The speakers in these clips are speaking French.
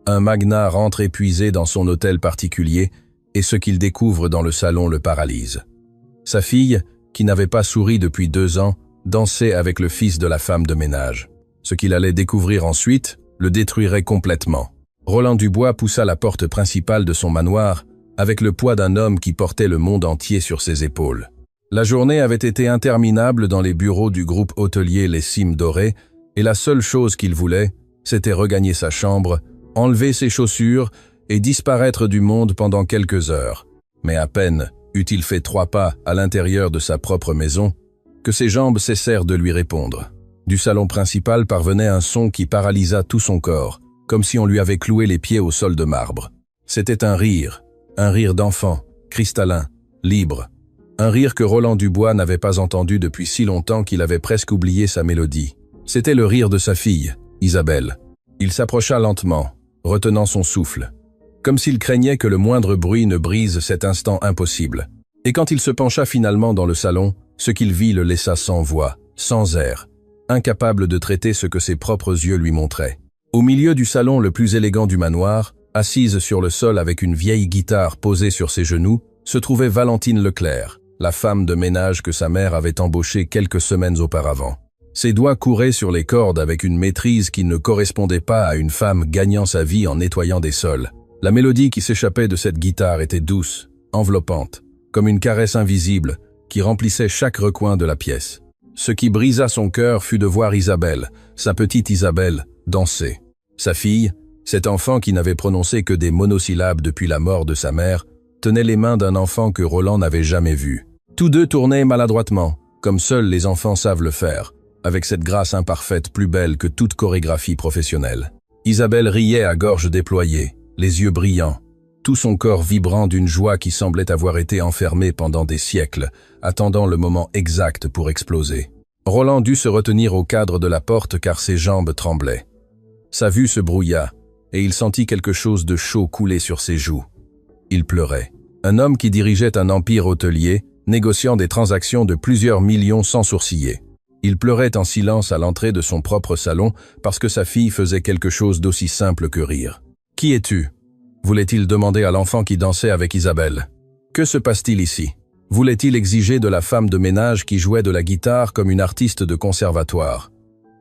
Un magnat rentre épuisé dans son hôtel particulier et ce qu'il découvre dans le salon le paralyse. Sa fille, qui n'avait pas souri depuis 2 ans, dansait avec le fils de la femme de ménage. Ce qu'il allait découvrir ensuite le détruirait complètement. Roland Dubois poussa la porte principale de son manoir avec le poids d'un homme qui portait le monde entier sur ses épaules. La journée avait été interminable dans les bureaux du groupe hôtelier Les Cimes Dorées et la seule chose qu'il voulait, c'était regagner sa chambre, enlever ses chaussures et disparaître du monde pendant quelques heures. Mais à peine eut-il fait 3 pas à l'intérieur de sa propre maison que ses jambes cessèrent de lui répondre. Du salon principal parvenait un son qui paralysa tout son corps, comme si on lui avait cloué les pieds au sol de marbre. C'était un rire d'enfant, cristallin, libre. Un rire que Roland Dubois n'avait pas entendu depuis si longtemps qu'il avait presque oublié sa mélodie. C'était le rire de sa fille, Isabelle. Il s'approcha lentement, retenant son souffle, comme s'il craignait que le moindre bruit ne brise cet instant impossible. Et quand il se pencha finalement dans le salon, ce qu'il vit le laissa sans voix, sans air, incapable de traiter ce que ses propres yeux lui montraient. Au milieu du salon le plus élégant du manoir, assise sur le sol avec une vieille guitare posée sur ses genoux, se trouvait Valentine Leclerc, la femme de ménage que sa mère avait embauchée quelques semaines auparavant. Ses doigts couraient sur les cordes avec une maîtrise qui ne correspondait pas à une femme gagnant sa vie en nettoyant des sols. La mélodie qui s'échappait de cette guitare était douce, enveloppante, comme une caresse invisible qui remplissait chaque recoin de la pièce. Ce qui brisa son cœur fut de voir Isabelle, sa petite Isabelle, danser. Sa fille, cet enfant qui n'avait prononcé que des monosyllabes depuis la mort de sa mère, tenait les mains d'un enfant que Roland n'avait jamais vu. Tous deux tournaient maladroitement, comme seuls les enfants savent le faire, avec cette grâce imparfaite plus belle que toute chorégraphie professionnelle. Isabelle riait à gorge déployée, les yeux brillants, tout son corps vibrant d'une joie qui semblait avoir été enfermée pendant des siècles, attendant le moment exact pour exploser. Roland dut se retenir au cadre de la porte car ses jambes tremblaient. Sa vue se brouilla, et il sentit quelque chose de chaud couler sur ses joues. Il pleurait. Un homme qui dirigeait un empire hôtelier, négociant des transactions de plusieurs millions sans sourciller. Il pleurait en silence à l'entrée de son propre salon parce que sa fille faisait quelque chose d'aussi simple que rire. « Qui es-tu » voulait-il demander à l'enfant qui dansait avec Isabelle. « Que se passe-t-il ici » voulait-il exiger de la femme de ménage qui jouait de la guitare comme une artiste de conservatoire.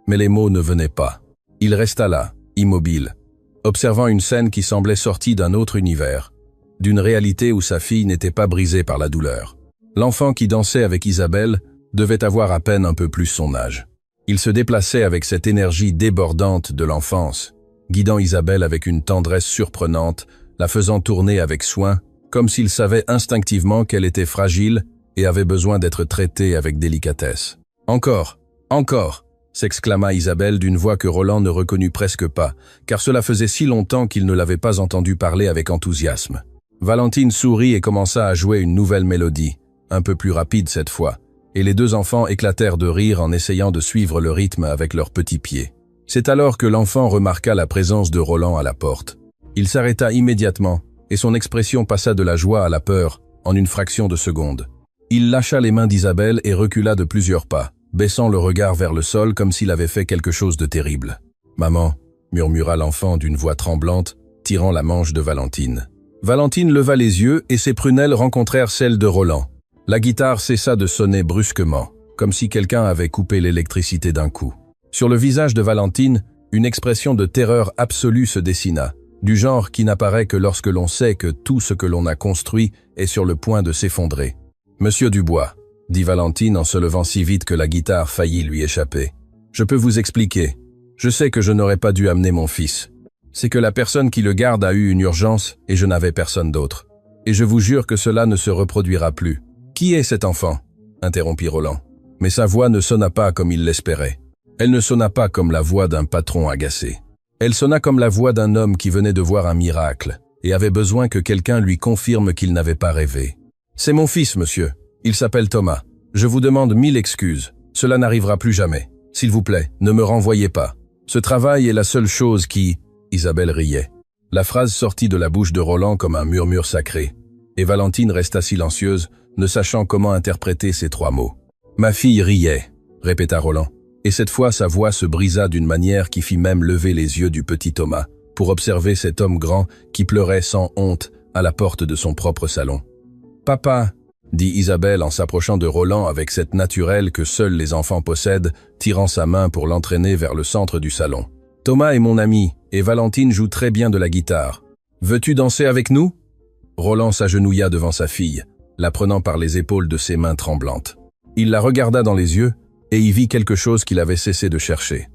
Mais les mots ne venaient pas. Il resta là, immobile, observant une scène qui semblait sortie d'un autre univers, d'une réalité où sa fille n'était pas brisée par la douleur. L'enfant qui dansait avec Isabelle devait avoir à peine un peu plus son âge. Il se déplaçait avec cette énergie débordante de l'enfance, guidant Isabelle avec une tendresse surprenante, la faisant tourner avec soin, comme s'il savait instinctivement qu'elle était fragile et avait besoin d'être traitée avec délicatesse. « Encore, encore !» s'exclama Isabelle d'une voix que Roland ne reconnut presque pas, car cela faisait si longtemps qu'il ne l'avait pas entendue parler avec enthousiasme. Valentine sourit et commença à jouer une nouvelle mélodie, un peu plus rapide cette fois, et les 2 enfants éclatèrent de rire en essayant de suivre le rythme avec leurs petits pieds. C'est alors que l'enfant remarqua la présence de Roland à la porte. Il s'arrêta immédiatement, et son expression passa de la joie à la peur en une fraction de seconde. Il lâcha les mains d'Isabelle et recula de plusieurs pas, baissant le regard vers le sol comme s'il avait fait quelque chose de terrible. « Maman » murmura l'enfant d'une voix tremblante, tirant la manche de Valentine. Valentine leva les yeux et ses prunelles rencontrèrent celles de Roland. La guitare cessa de sonner brusquement, comme si quelqu'un avait coupé l'électricité d'un coup. Sur le visage de Valentine, une expression de terreur absolue se dessina, du genre qui n'apparaît que lorsque l'on sait que tout ce que l'on a construit est sur le point de s'effondrer. « Monsieur Dubois » dit Valentine en se levant si vite que la guitare faillit lui échapper. « Je peux vous expliquer. Je sais que je n'aurais pas dû amener mon fils. C'est que la personne qui le garde a eu une urgence et je n'avais personne d'autre. Et je vous jure que cela ne se reproduira plus. »« Qui est cet enfant ?» interrompit Roland. Mais sa voix ne sonna pas comme il l'espérait. Elle ne sonna pas comme la voix d'un patron agacé. Elle sonna comme la voix d'un homme qui venait de voir un miracle et avait besoin que quelqu'un lui confirme qu'il n'avait pas rêvé. « C'est mon fils, monsieur. Il s'appelle Thomas. Je vous demande 1000 excuses. Cela n'arrivera plus jamais. S'il vous plaît, ne me renvoyez pas. Ce travail est la seule chose qui... » Isabelle riait. La phrase sortit de la bouche de Roland comme un murmure sacré, et Valentine resta silencieuse, ne sachant comment interpréter ces 3 mots. « Ma fille riait », répéta Roland, et cette fois sa voix se brisa d'une manière qui fit même lever les yeux du petit Thomas, pour observer cet homme grand qui pleurait sans honte à la porte de son propre salon. « Papa !» dit Isabelle en s'approchant de Roland avec cette naturelle que seuls les enfants possèdent, tirant sa main pour l'entraîner vers le centre du salon. « Thomas est mon ami, et Valentine joue très bien de la guitare. Veux-tu danser avec nous ?» Roland s'agenouilla devant sa fille, la prenant par les épaules de ses mains tremblantes. Il la regarda dans les yeux, et y vit quelque chose qu'il avait cessé de chercher.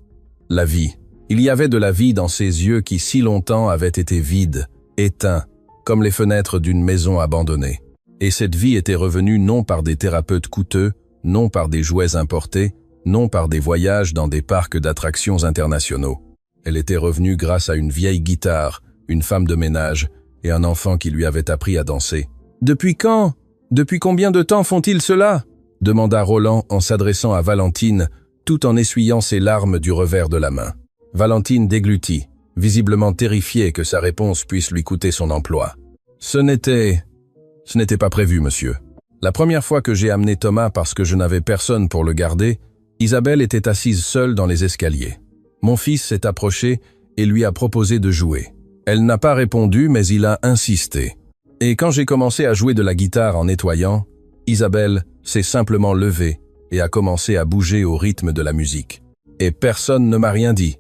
La vie. Il y avait de la vie dans ces yeux qui si longtemps avaient été vides, éteints, comme les fenêtres d'une maison abandonnée. Et cette vie était revenue non par des thérapeutes coûteux, non par des jouets importés, non par des voyages dans des parcs d'attractions internationaux. Elle était revenue grâce à une vieille guitare, une femme de ménage et un enfant qui lui avait appris à danser. « Depuis quand? Depuis combien de temps font-ils cela ?» demanda Roland en s'adressant à Valentine, tout en essuyant ses larmes du revers de la main. Valentine déglutit, visiblement terrifiée que sa réponse puisse lui coûter son emploi. « Ce n'était pas prévu, monsieur. La première fois que j'ai amené Thomas parce que je n'avais personne pour le garder, Isabelle était assise seule dans les escaliers. Mon fils s'est approché et lui a proposé de jouer. Elle n'a pas répondu, mais il a insisté. Et quand j'ai commencé à jouer de la guitare en nettoyant, Isabelle s'est simplement levée et a commencé à bouger au rythme de la musique. Et personne ne m'a rien dit. »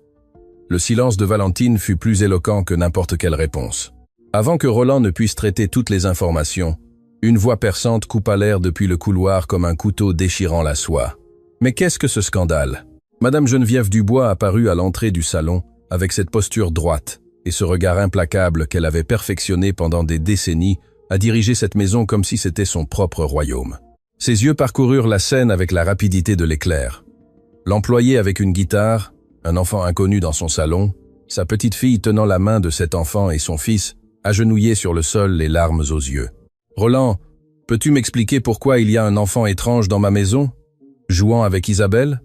Le silence de Valentine fut plus éloquent que n'importe quelle réponse. Avant que Roland ne puisse traiter toutes les informations, une voix perçante coupa l'air depuis le couloir comme un couteau déchirant la soie. Mais qu'est-ce que ce scandale? Madame Geneviève Dubois apparut à l'entrée du salon avec cette posture droite et ce regard implacable qu'elle avait perfectionné pendant des décennies à diriger cette maison comme si c'était son propre royaume. Ses yeux parcoururent la scène avec la rapidité de l'éclair. L'employé avec une guitare, un enfant inconnu dans son salon, sa petite fille tenant la main de cet enfant et son fils, agenouillés sur le sol, les larmes aux yeux. « Roland, peux-tu m'expliquer pourquoi il y a un enfant étrange dans ma maison, jouant avec Isabelle ?»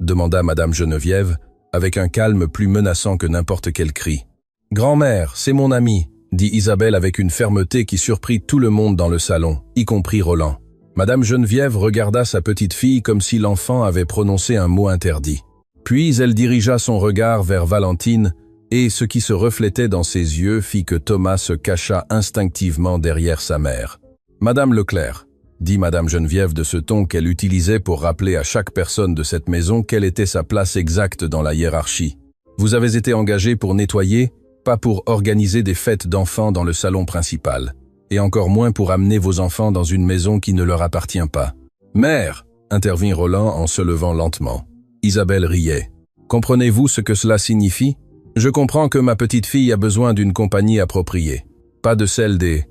demanda Madame Geneviève, avec un calme plus menaçant que n'importe quel cri. « Grand-mère, c'est mon ami », dit Isabelle avec une fermeté qui surprit tout le monde dans le salon, y compris Roland. Madame Geneviève regarda sa petite fille comme si l'enfant avait prononcé un mot interdit. Puis elle dirigea son regard vers Valentine, et ce qui se reflétait dans ses yeux fit que Thomas se cacha instinctivement derrière sa mère. « Madame Leclerc », dit Madame Geneviève de ce ton qu'elle utilisait pour rappeler à chaque personne de cette maison quelle était sa place exacte dans la hiérarchie. « Vous avez été engagée pour nettoyer, pas pour organiser des fêtes d'enfants dans le salon principal, et encore moins pour amener vos enfants dans une maison qui ne leur appartient pas. »« Mère !» intervint Roland en se levant lentement. Isabelle riait. « Comprenez-vous ce que cela signifie ? Je comprends que ma petite fille a besoin d'une compagnie appropriée, pas de celle des... »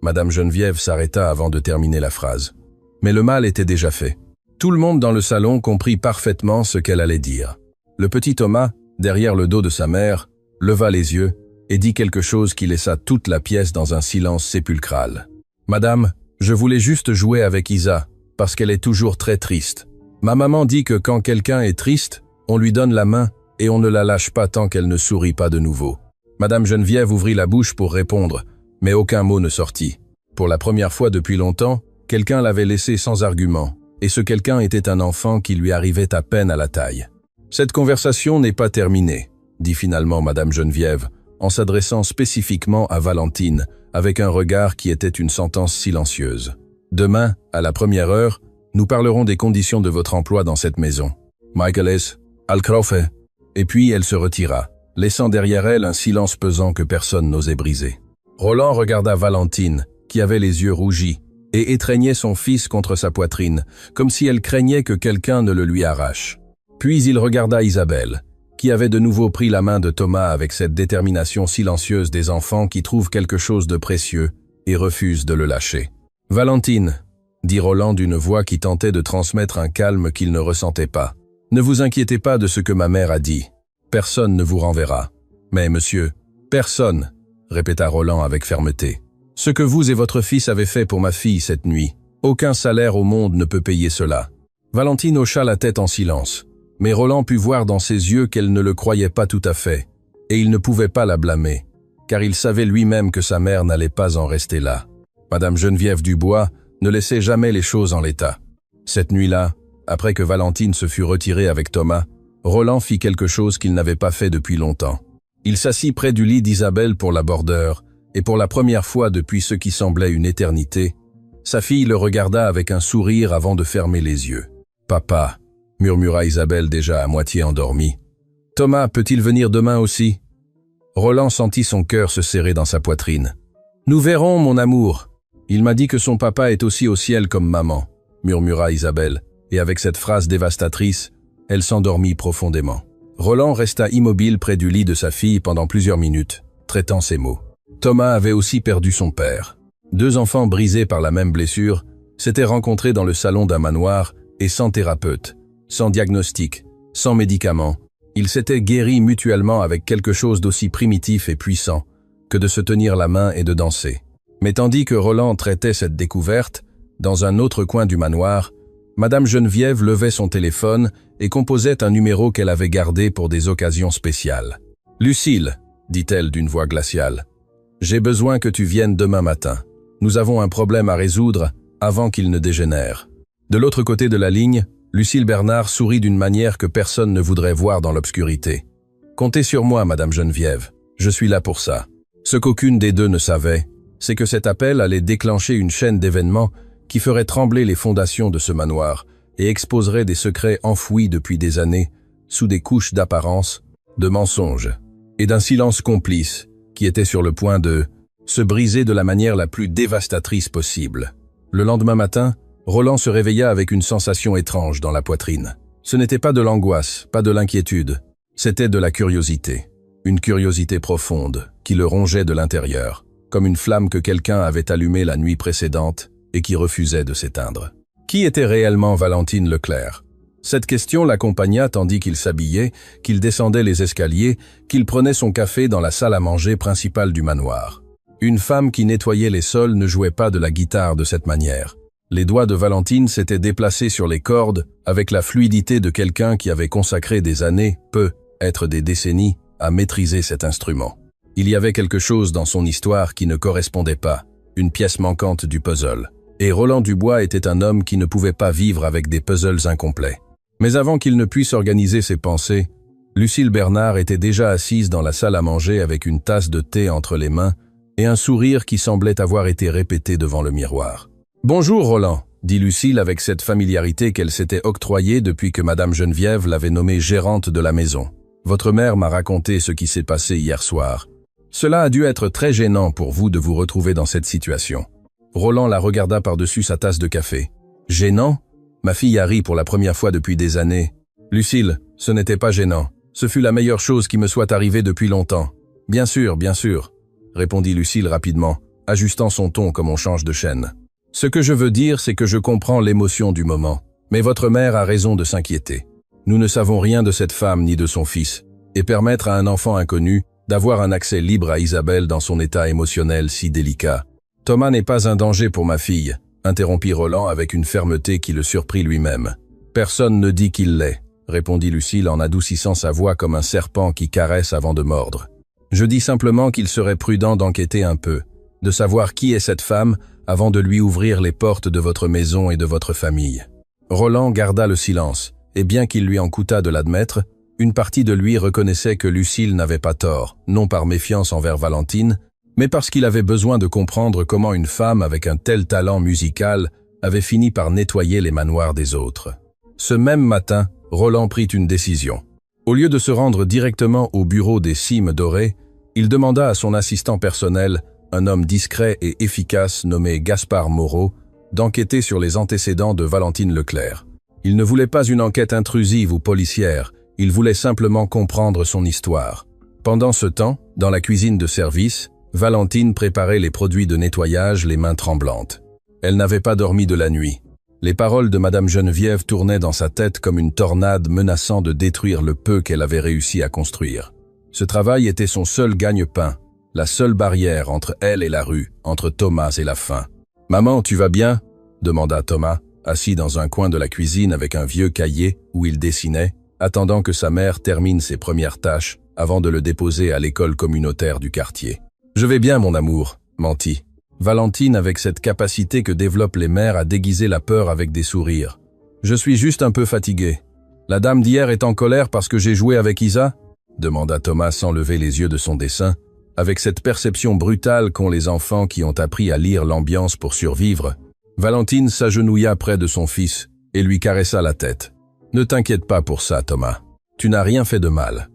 Madame Geneviève s'arrêta avant de terminer la phrase. Mais le mal était déjà fait. Tout le monde dans le salon comprit parfaitement ce qu'elle allait dire. Le petit Thomas, derrière le dos de sa mère, leva les yeux et dit quelque chose qui laissa toute la pièce dans un silence sépulcral. « Madame, je voulais juste jouer avec Isa, parce qu'elle est toujours très triste. Ma maman dit que quand quelqu'un est triste, on lui donne la main et on ne la lâche pas tant qu'elle ne sourit pas de nouveau. » Madame Geneviève ouvrit la bouche pour répondre, mais aucun mot ne sortit. Pour la première fois depuis longtemps, quelqu'un l'avait laissé sans argument, et ce quelqu'un était un enfant qui lui arrivait à peine à la taille. « Cette conversation n'est pas terminée », dit finalement Madame Geneviève, en s'adressant spécifiquement à Valentine, avec un regard qui était une sentence silencieuse. « Demain, à la première heure, nous parlerons des conditions de votre emploi dans cette maison. Michael S. Alcroft. » Et puis elle se retira, laissant derrière elle un silence pesant que personne n'osait briser. Roland regarda Valentine, qui avait les yeux rougis, et étreignait son fils contre sa poitrine, comme si elle craignait que quelqu'un ne le lui arrache. Puis il regarda Isabelle, qui avait de nouveau pris la main de Thomas avec cette détermination silencieuse des enfants qui trouvent quelque chose de précieux et refusent de le lâcher. « Valentine », dit Roland d'une voix qui tentait de transmettre un calme qu'il ne ressentait pas. « Ne vous inquiétez pas de ce que ma mère a dit. Personne ne vous renverra. Mais monsieur, personne, répéta Roland avec fermeté. Ce que vous et votre fils avez fait pour ma fille cette nuit, aucun salaire au monde ne peut payer cela. » Valentine hocha la tête en silence, mais Roland put voir dans ses yeux qu'elle ne le croyait pas tout à fait, et il ne pouvait pas la blâmer, car il savait lui-même que sa mère n'allait pas en rester là. Madame Geneviève Dubois ne laissait jamais les choses en l'état. Cette nuit-là, après que Valentine se fut retirée avec Thomas, Roland fit quelque chose qu'il n'avait pas fait depuis longtemps. Il s'assit près du lit d'Isabelle pour la bordeure, et pour la première fois depuis ce qui semblait une éternité, sa fille le regarda avec un sourire avant de fermer les yeux. « Papa » murmura Isabelle déjà à moitié endormie. « Thomas peut-il venir demain aussi ?» Roland sentit son cœur se serrer dans sa poitrine. « Nous verrons, mon amour. Il m'a dit que son papa est aussi au ciel comme maman, » murmura Isabelle, et avec cette phrase dévastatrice, elle s'endormit profondément. Roland resta immobile près du lit de sa fille pendant plusieurs minutes, traitant ces mots. Thomas avait aussi perdu son père. 2 enfants brisés par la même blessure s'étaient rencontrés dans le salon d'un manoir et sans thérapeute, sans diagnostic, sans médicaments. Ils s'étaient guéris mutuellement avec quelque chose d'aussi primitif et puissant que de se tenir la main et de danser. Mais tandis que Roland traitait cette découverte, dans un autre coin du manoir, Madame Geneviève levait son téléphone et composait un numéro qu'elle avait gardé pour des occasions spéciales. « Lucille, » dit-elle d'une voix glaciale, « j'ai besoin que tu viennes demain matin. Nous avons un problème à résoudre avant qu'il ne dégénère. » De l'autre côté de la ligne, Lucille Bernard sourit d'une manière que personne ne voudrait voir dans l'obscurité. « Comptez sur moi, Madame Geneviève. Je suis là pour ça. » Ce qu'aucune des deux ne savait, c'est que cet appel allait déclencher une chaîne d'événements qui ferait trembler les fondations de ce manoir et exposerait des secrets enfouis depuis des années sous des couches d'apparence, de mensonges et d'un silence complice qui était sur le point de se briser de la manière la plus dévastatrice possible. Le lendemain matin, Roland se réveilla avec une sensation étrange dans la poitrine. Ce n'était pas de l'angoisse, pas de l'inquiétude, c'était de la curiosité. Une curiosité profonde qui le rongeait de l'intérieur, comme une flamme que quelqu'un avait allumée la nuit précédente et qui refusait de s'éteindre. Qui était réellement Valentine Leclerc? Cette question l'accompagna tandis qu'il s'habillait, qu'il descendait les escaliers, qu'il prenait son café dans la salle à manger principale du manoir. Une femme qui nettoyait les sols ne jouait pas de la guitare de cette manière. Les doigts de Valentine s'étaient déplacés sur les cordes avec la fluidité de quelqu'un qui avait consacré des années, peut-être des décennies, à maîtriser cet instrument. Il y avait quelque chose dans son histoire qui ne correspondait pas, une pièce manquante du puzzle. Et Roland Dubois était un homme qui ne pouvait pas vivre avec des puzzles incomplets. Mais avant qu'il ne puisse organiser ses pensées, Lucille Bernard était déjà assise dans la salle à manger avec une tasse de thé entre les mains et un sourire qui semblait avoir été répété devant le miroir. « Bonjour Roland », dit Lucille avec cette familiarité qu'elle s'était octroyée depuis que Madame Geneviève l'avait nommée gérante de la maison. « Votre mère m'a raconté ce qui s'est passé hier soir. Cela a dû être très gênant pour vous de vous retrouver dans cette situation. » Roland la regarda par-dessus sa tasse de café. « Gênant ? Ma fille a ri pour la première fois depuis des années. »« Lucille, ce n'était pas gênant. Ce fut la meilleure chose qui me soit arrivée depuis longtemps. »« Bien sûr, répondit Lucille rapidement, ajustant son ton comme on change de chaîne. « Ce que je veux dire, c'est que je comprends l'émotion du moment. Mais votre mère a raison de s'inquiéter. Nous ne savons rien de cette femme ni de son fils, et permettre à un enfant inconnu d'avoir un accès libre à Isabelle dans son état émotionnel si délicat. »« Thomas n'est pas un danger pour ma fille, » interrompit Roland avec une fermeté qui le surprit lui-même. « Personne ne dit qu'il l'est, » répondit Lucille en adoucissant sa voix comme un serpent qui caresse avant de mordre. « Je dis simplement qu'il serait prudent d'enquêter un peu, de savoir qui est cette femme avant de lui ouvrir les portes de votre maison et de votre famille. » Roland garda le silence, et bien qu'il lui en coûtât de l'admettre, une partie de lui reconnaissait que Lucille n'avait pas tort, non par méfiance envers Valentine, mais parce qu'il avait besoin de comprendre comment une femme avec un tel talent musical avait fini par nettoyer les manoirs des autres. Ce même matin, Roland prit une décision. Au lieu de se rendre directement au bureau des Cimes Dorées, il demanda à son assistant personnel, un homme discret et efficace nommé Gaspard Moreau, d'enquêter sur les antécédents de Valentine Leclerc. Il ne voulait pas une enquête intrusive ou policière, il voulait simplement comprendre son histoire. Pendant ce temps, dans la cuisine de service, Valentine préparait les produits de nettoyage les mains tremblantes. Elle n'avait pas dormi de la nuit. Les paroles de Madame Geneviève tournaient dans sa tête comme une tornade menaçant de détruire le peu qu'elle avait réussi à construire. Ce travail était son seul gagne-pain, la seule barrière entre elle et la rue, entre Thomas et la faim. « Maman, tu vas bien ?» demanda Thomas, assis dans un coin de la cuisine avec un vieux cahier où il dessinait, attendant que sa mère termine ses premières tâches avant de le déposer à l'école communautaire du quartier. « Je vais bien, mon amour, » mentit Valentine avec cette capacité que développent les mères à déguiser la peur avec des sourires. « Je suis juste un peu fatiguée. La dame d'hier est en colère parce que j'ai joué avec Isa ?» demanda Thomas sans lever les yeux de son dessin, avec cette perception brutale qu'ont les enfants qui ont appris à lire l'ambiance pour survivre. Valentine s'agenouilla près de son fils et lui caressa la tête. « Ne t'inquiète pas pour ça, Thomas. Tu n'as rien fait de mal.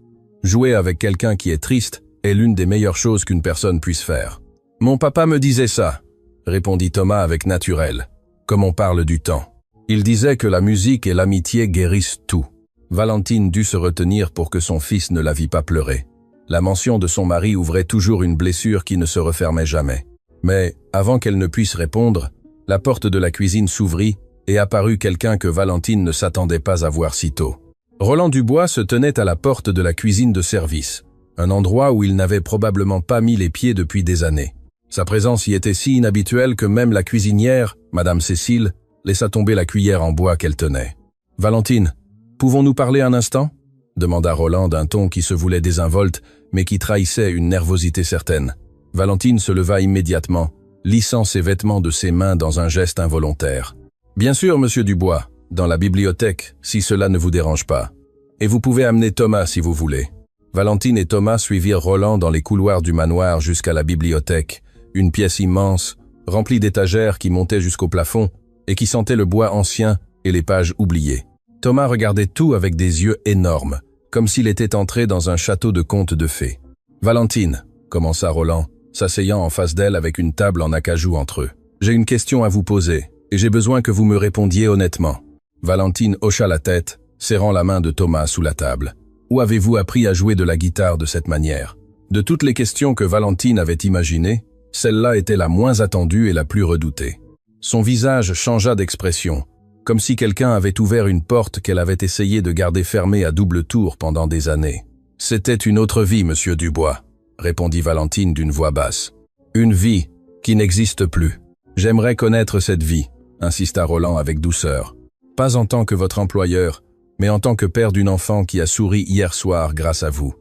Jouer avec quelqu'un qui est triste est l'une des meilleures choses qu'une personne puisse faire. »« Mon papa me disait ça, » répondit Thomas avec naturel, comme on parle du temps. Il disait que la musique et l'amitié guérissent tout. Valentine dut se retenir pour que son fils ne la vît pas pleurer. La mention de son mari ouvrait toujours une blessure qui ne se refermait jamais. Mais, avant qu'elle ne puisse répondre, la porte de la cuisine s'ouvrit et apparut quelqu'un que Valentine ne s'attendait pas à voir si tôt. Roland Dubois se tenait à la porte de la cuisine de service, un endroit où il n'avait probablement pas mis les pieds depuis des années. Sa présence y était si inhabituelle que même la cuisinière, Madame Cécile, laissa tomber la cuillère en bois qu'elle tenait. « Valentine, pouvons-nous parler un instant ?» demanda Roland d'un ton qui se voulait désinvolte, mais qui trahissait une nervosité certaine. Valentine se leva immédiatement, lissant ses vêtements de ses mains dans un geste involontaire. « Bien sûr, monsieur Dubois, dans la bibliothèque, si cela ne vous dérange pas. Et vous pouvez amener Thomas si vous voulez. » Valentine et Thomas suivirent Roland dans les couloirs du manoir jusqu'à la bibliothèque, une pièce immense, remplie d'étagères qui montaient jusqu'au plafond et qui sentait le bois ancien et les pages oubliées. Thomas regardait tout avec des yeux énormes, comme s'il était entré dans un château de contes de fées. « Valentine, » commença Roland, s'asseyant en face d'elle avec une table en acajou entre eux. « J'ai une question à vous poser, et j'ai besoin que vous me répondiez honnêtement. » Valentine hocha la tête, serrant la main de Thomas sous la table. « Où avez-vous appris à jouer de la guitare de cette manière ?» De toutes les questions que Valentine avait imaginées, celle-là était la moins attendue et la plus redoutée. Son visage changea d'expression, comme si quelqu'un avait ouvert une porte qu'elle avait essayé de garder fermée à double tour pendant des années. « C'était une autre vie, monsieur Dubois, » répondit Valentine d'une voix basse. « Une vie qui n'existe plus. J'aimerais connaître cette vie, » insista Roland avec douceur. « Pas en tant que votre employeur, mais en tant que père d'une enfant qui a souri hier soir grâce à vous. »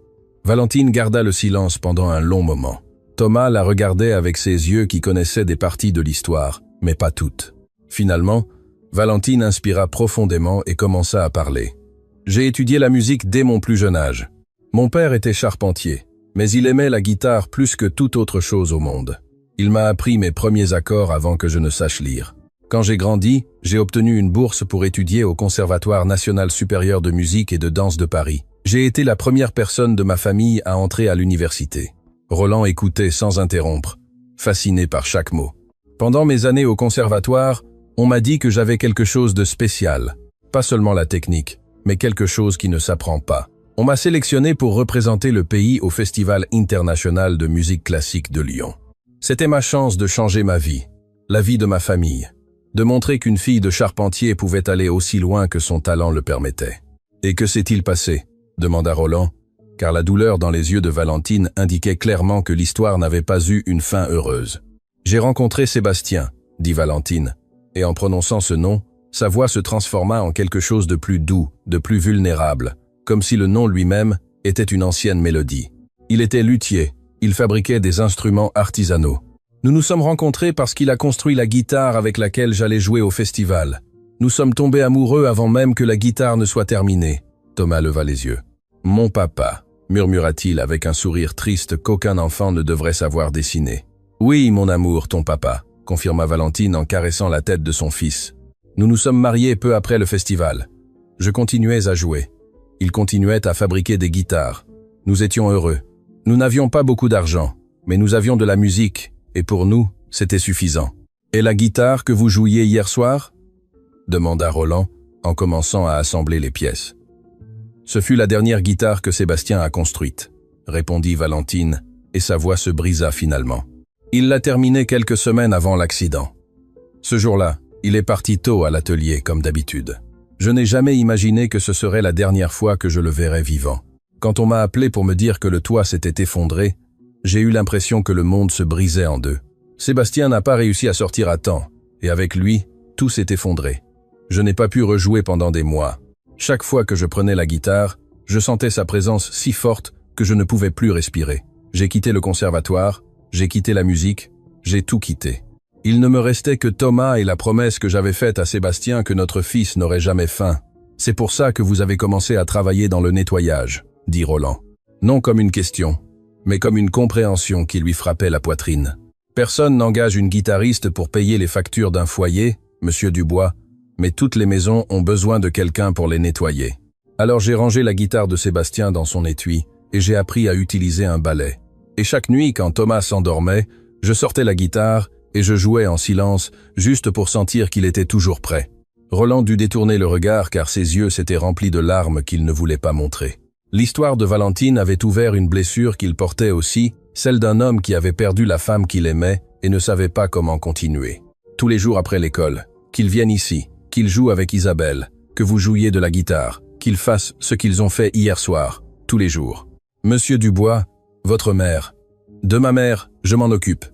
Valentine garda le silence pendant un long moment. Thomas la regardait avec ses yeux qui connaissaient des parties de l'histoire, mais pas toutes. Finalement, Valentine inspira profondément et commença à parler. « J'ai étudié la musique dès mon plus jeune âge. Mon père était charpentier, mais il aimait la guitare plus que toute autre chose au monde. Il m'a appris mes premiers accords avant que je ne sache lire. Quand j'ai grandi, j'ai obtenu une bourse pour étudier au Conservatoire national supérieur de musique et de danse de Paris. J'ai été la première personne de ma famille à entrer à l'université. » Roland écoutait sans interrompre, fasciné par chaque mot. « Pendant mes années au conservatoire, on m'a dit que j'avais quelque chose de spécial. Pas seulement la technique, mais quelque chose qui ne s'apprend pas. On m'a sélectionné pour représenter le pays au Festival international de musique classique de Lyon. C'était ma chance de changer ma vie, la vie de ma famille, de montrer qu'une fille de charpentier pouvait aller aussi loin que son talent le permettait. »« Et que s'est-il passé ?» demanda Roland, car la douleur dans les yeux de Valentine indiquait clairement que l'histoire n'avait pas eu une fin heureuse. « J'ai rencontré Sébastien, » dit Valentine, et en prononçant ce nom, sa voix se transforma en quelque chose de plus doux, de plus vulnérable, comme si le nom lui-même était une ancienne mélodie. Il était luthier, il fabriquait des instruments artisanaux. Nous nous sommes rencontrés parce qu'il a construit la guitare avec laquelle j'allais jouer au festival. Nous sommes tombés amoureux avant même que la guitare ne soit terminée. Thomas leva les yeux. « Mon papa », murmura-t-il avec un sourire triste qu'aucun enfant ne devrait savoir dessiner. « Oui, mon amour, ton papa », confirma Valentine en caressant la tête de son fils. « Nous nous sommes mariés peu après le festival. Je continuais à jouer. Il continuait à fabriquer des guitares. Nous étions heureux. Nous n'avions pas beaucoup d'argent, mais nous avions de la musique, et pour nous, c'était suffisant. « Et la guitare que vous jouiez hier soir ?» demanda Roland, en commençant à assembler les pièces. « Ce fut la dernière guitare que Sébastien a construite, » répondit Valentine, et sa voix se brisa finalement. Il l'a terminée quelques semaines avant l'accident. Ce jour-là, il est parti tôt à l'atelier, comme d'habitude. Je n'ai jamais imaginé que ce serait la dernière fois que je le verrais vivant. Quand on m'a appelé pour me dire que le toit s'était effondré, j'ai eu l'impression que le monde se brisait en deux. Sébastien n'a pas réussi à sortir à temps, et avec lui, tout s'est effondré. Je n'ai pas pu rejouer pendant des mois. Chaque fois que je prenais la guitare, je sentais sa présence si forte que je ne pouvais plus respirer. J'ai quitté le conservatoire, j'ai quitté la musique, j'ai tout quitté. Il ne me restait que Thomas et la promesse que j'avais faite à Sébastien que notre fils n'aurait jamais faim. C'est pour ça que vous avez commencé à travailler dans le nettoyage, dit Roland. Non comme une question, mais comme une compréhension qui lui frappait la poitrine. Personne n'engage une guitariste pour payer les factures d'un foyer, Monsieur Dubois, mais toutes les maisons ont besoin de quelqu'un pour les nettoyer. Alors j'ai rangé la guitare de Sébastien dans son étui et j'ai appris à utiliser un balai. Et chaque nuit, quand Thomas s'endormait, je sortais la guitare et je jouais en silence, juste pour sentir qu'il était toujours prêt. Roland dut détourner le regard car ses yeux s'étaient remplis de larmes qu'il ne voulait pas montrer. L'histoire de Valentine avait ouvert une blessure qu'il portait aussi, celle d'un homme qui avait perdu la femme qu'il aimait et ne savait pas comment continuer. Tous les jours après l'école, qu'il vienne ici, qu'il joue avec Isabelle, que vous jouiez de la guitare, qu'ils fassent ce qu'ils ont fait hier soir, tous les jours. Monsieur Dubois, votre mère. De ma mère, je m'en occupe.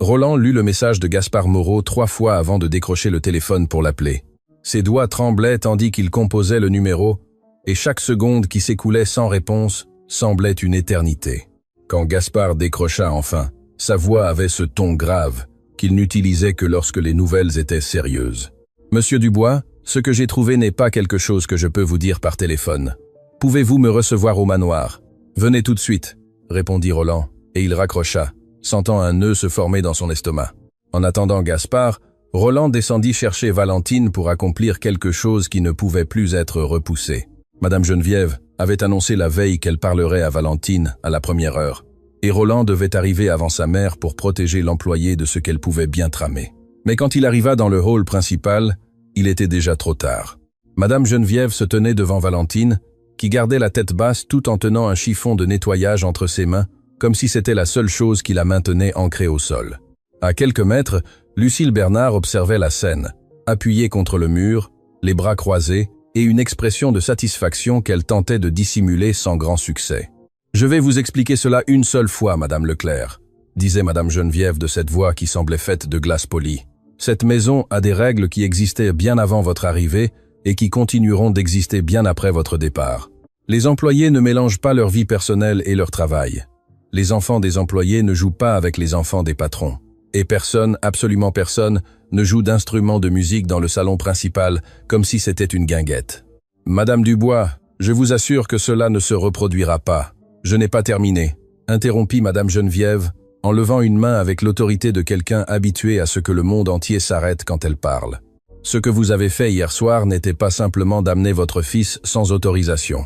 Roland lut le message de Gaspard Moreau 3 fois avant de décrocher le téléphone pour l'appeler. Ses doigts tremblaient tandis qu'il composait le numéro, et chaque seconde qui s'écoulait sans réponse semblait une éternité. Quand Gaspard décrocha enfin, sa voix avait ce ton grave qu'il n'utilisait que lorsque les nouvelles étaient sérieuses. « Monsieur Dubois, ce que j'ai trouvé n'est pas quelque chose que je peux vous dire par téléphone. Pouvez-vous me recevoir au manoir ? Venez tout de suite, répondit Roland, et il raccrocha, sentant un nœud se former dans son estomac. En attendant Gaspard, Roland descendit chercher Valentine pour accomplir quelque chose qui ne pouvait plus être repoussé. Madame Geneviève avait annoncé la veille qu'elle parlerait à Valentine à la première heure, et Roland devait arriver avant sa mère pour protéger l'employé de ce qu'elle pouvait bien tramer. Mais quand il arriva dans le hall principal, il était déjà trop tard. Madame Geneviève se tenait devant Valentine, qui gardait la tête basse tout en tenant un chiffon de nettoyage entre ses mains, comme si c'était la seule chose qui la maintenait ancrée au sol. À quelques mètres, Lucille Bernard observait la scène, appuyée contre le mur, les bras croisés, et une expression de satisfaction qu'elle tentait de dissimuler sans grand succès. « Je vais vous expliquer cela une seule fois, Madame Leclerc », disait Madame Geneviève de cette voix qui semblait faite de glace polie. « Cette maison a des règles qui existaient bien avant votre arrivée et qui continueront d'exister bien après votre départ. Les employés ne mélangent pas leur vie personnelle et leur travail. Les enfants des employés ne jouent pas avec les enfants des patrons. Et personne, absolument personne, ne joue d'instruments de musique dans le salon principal comme si c'était une guinguette. Madame Dubois, je vous assure que cela ne se reproduira pas. Je n'ai pas terminé, interrompit Madame Geneviève, en levant une main avec l'autorité de quelqu'un habitué à ce que le monde entier s'arrête quand elle parle. Ce que vous avez fait hier soir n'était pas simplement d'amener votre fils sans autorisation.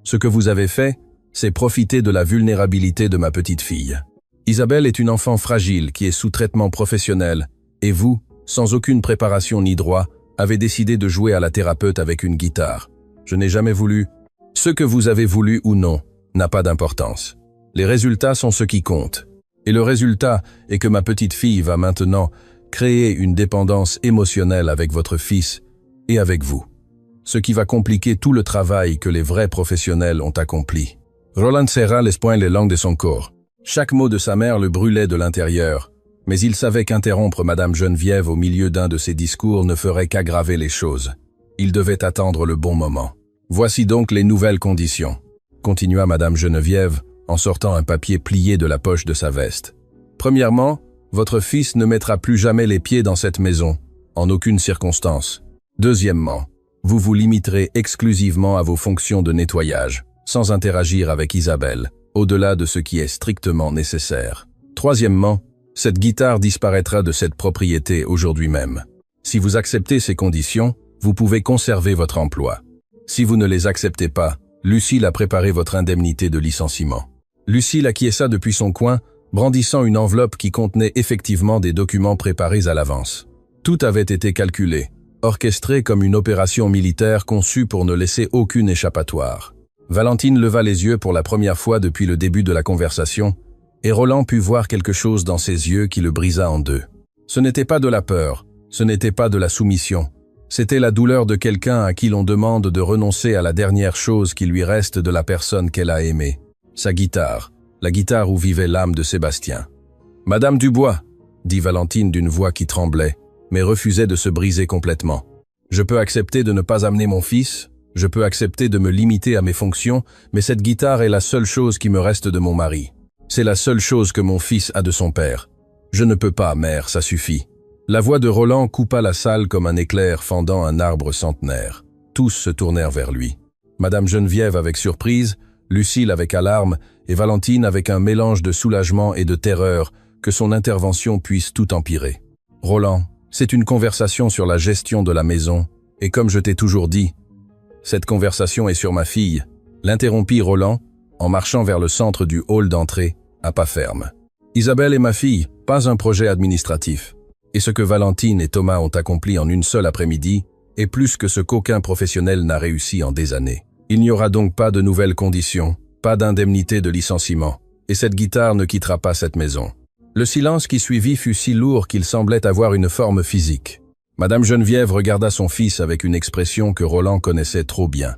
Ce que vous avez fait, c'est profiter de la vulnérabilité de ma petite fille. Isabelle est une enfant fragile qui est sous traitement professionnel, et vous, sans aucune préparation ni droit, avez décidé de jouer à la thérapeute avec une guitare. Je n'ai jamais voulu. Ce que vous avez voulu ou non n'a pas d'importance. Les résultats sont ce qui compte. Et le résultat est que ma petite fille va maintenant créer une dépendance émotionnelle avec votre fils et avec vous. Ce qui va compliquer tout le travail que les vrais professionnels ont accompli. Roland serra les poings les langues de son corps. Chaque mot de sa mère le brûlait de l'intérieur, mais il savait qu'interrompre Madame Geneviève au milieu d'un de ses discours ne ferait qu'aggraver les choses. Il devait attendre le bon moment. Voici donc les nouvelles conditions, continua Madame Geneviève en sortant un papier plié de la poche de sa veste. Premièrement, votre fils ne mettra plus jamais les pieds dans cette maison, en aucune circonstance. Deuxièmement, vous vous limiterez exclusivement à vos fonctions de nettoyage, sans interagir avec Isabelle, au-delà de ce qui est strictement nécessaire. Troisièmement, cette guitare disparaîtra de cette propriété aujourd'hui même. Si vous acceptez ces conditions, vous pouvez conserver votre emploi. Si vous ne les acceptez pas, Lucille a préparé votre indemnité de licenciement. Lucille acquiesça depuis son coin, brandissant une enveloppe qui contenait effectivement des documents préparés à l'avance. Tout avait été calculé, orchestré comme une opération militaire conçue pour ne laisser aucune échappatoire. Valentine leva les yeux pour la première fois depuis le début de la conversation, et Roland put voir quelque chose dans ses yeux qui le brisa en deux. Ce n'était pas de la peur, ce n'était pas de la soumission, c'était la douleur de quelqu'un à qui l'on demande de renoncer à la dernière chose qui lui reste de la personne qu'elle a aimée. Sa guitare, la guitare où vivait l'âme de Sébastien. « Madame Dubois », dit Valentine d'une voix qui tremblait, mais refusait de se briser complètement. « Je peux accepter de ne pas amener mon fils, je peux accepter de me limiter à mes fonctions, mais cette guitare est la seule chose qui me reste de mon mari. C'est la seule chose que mon fils a de son père. Je ne peux pas, mère, ça suffit. » La voix de Roland coupa la salle comme un éclair fendant un arbre centenaire. Tous se tournèrent vers lui. Madame Geneviève avec surprise Lucille avec alarme et Valentine avec un mélange de soulagement et de terreur que son intervention puisse tout empirer. « Roland, c'est une conversation sur la gestion de la maison, et comme je t'ai toujours dit, cette conversation est sur ma fille. » L'interrompit Roland, en marchant vers le centre du hall d'entrée, à pas ferme. « Isabelle est ma fille, pas un projet administratif. Et ce que Valentine et Thomas ont accompli en une seule après-midi est plus que ce qu'aucun professionnel n'a réussi en des années. Il n'y aura donc pas de nouvelles conditions, pas d'indemnité de licenciement, et cette guitare ne quittera pas cette maison. » Le silence qui suivit fut si lourd qu'il semblait avoir une forme physique. Madame Geneviève regarda son fils avec une expression que Roland connaissait trop bien.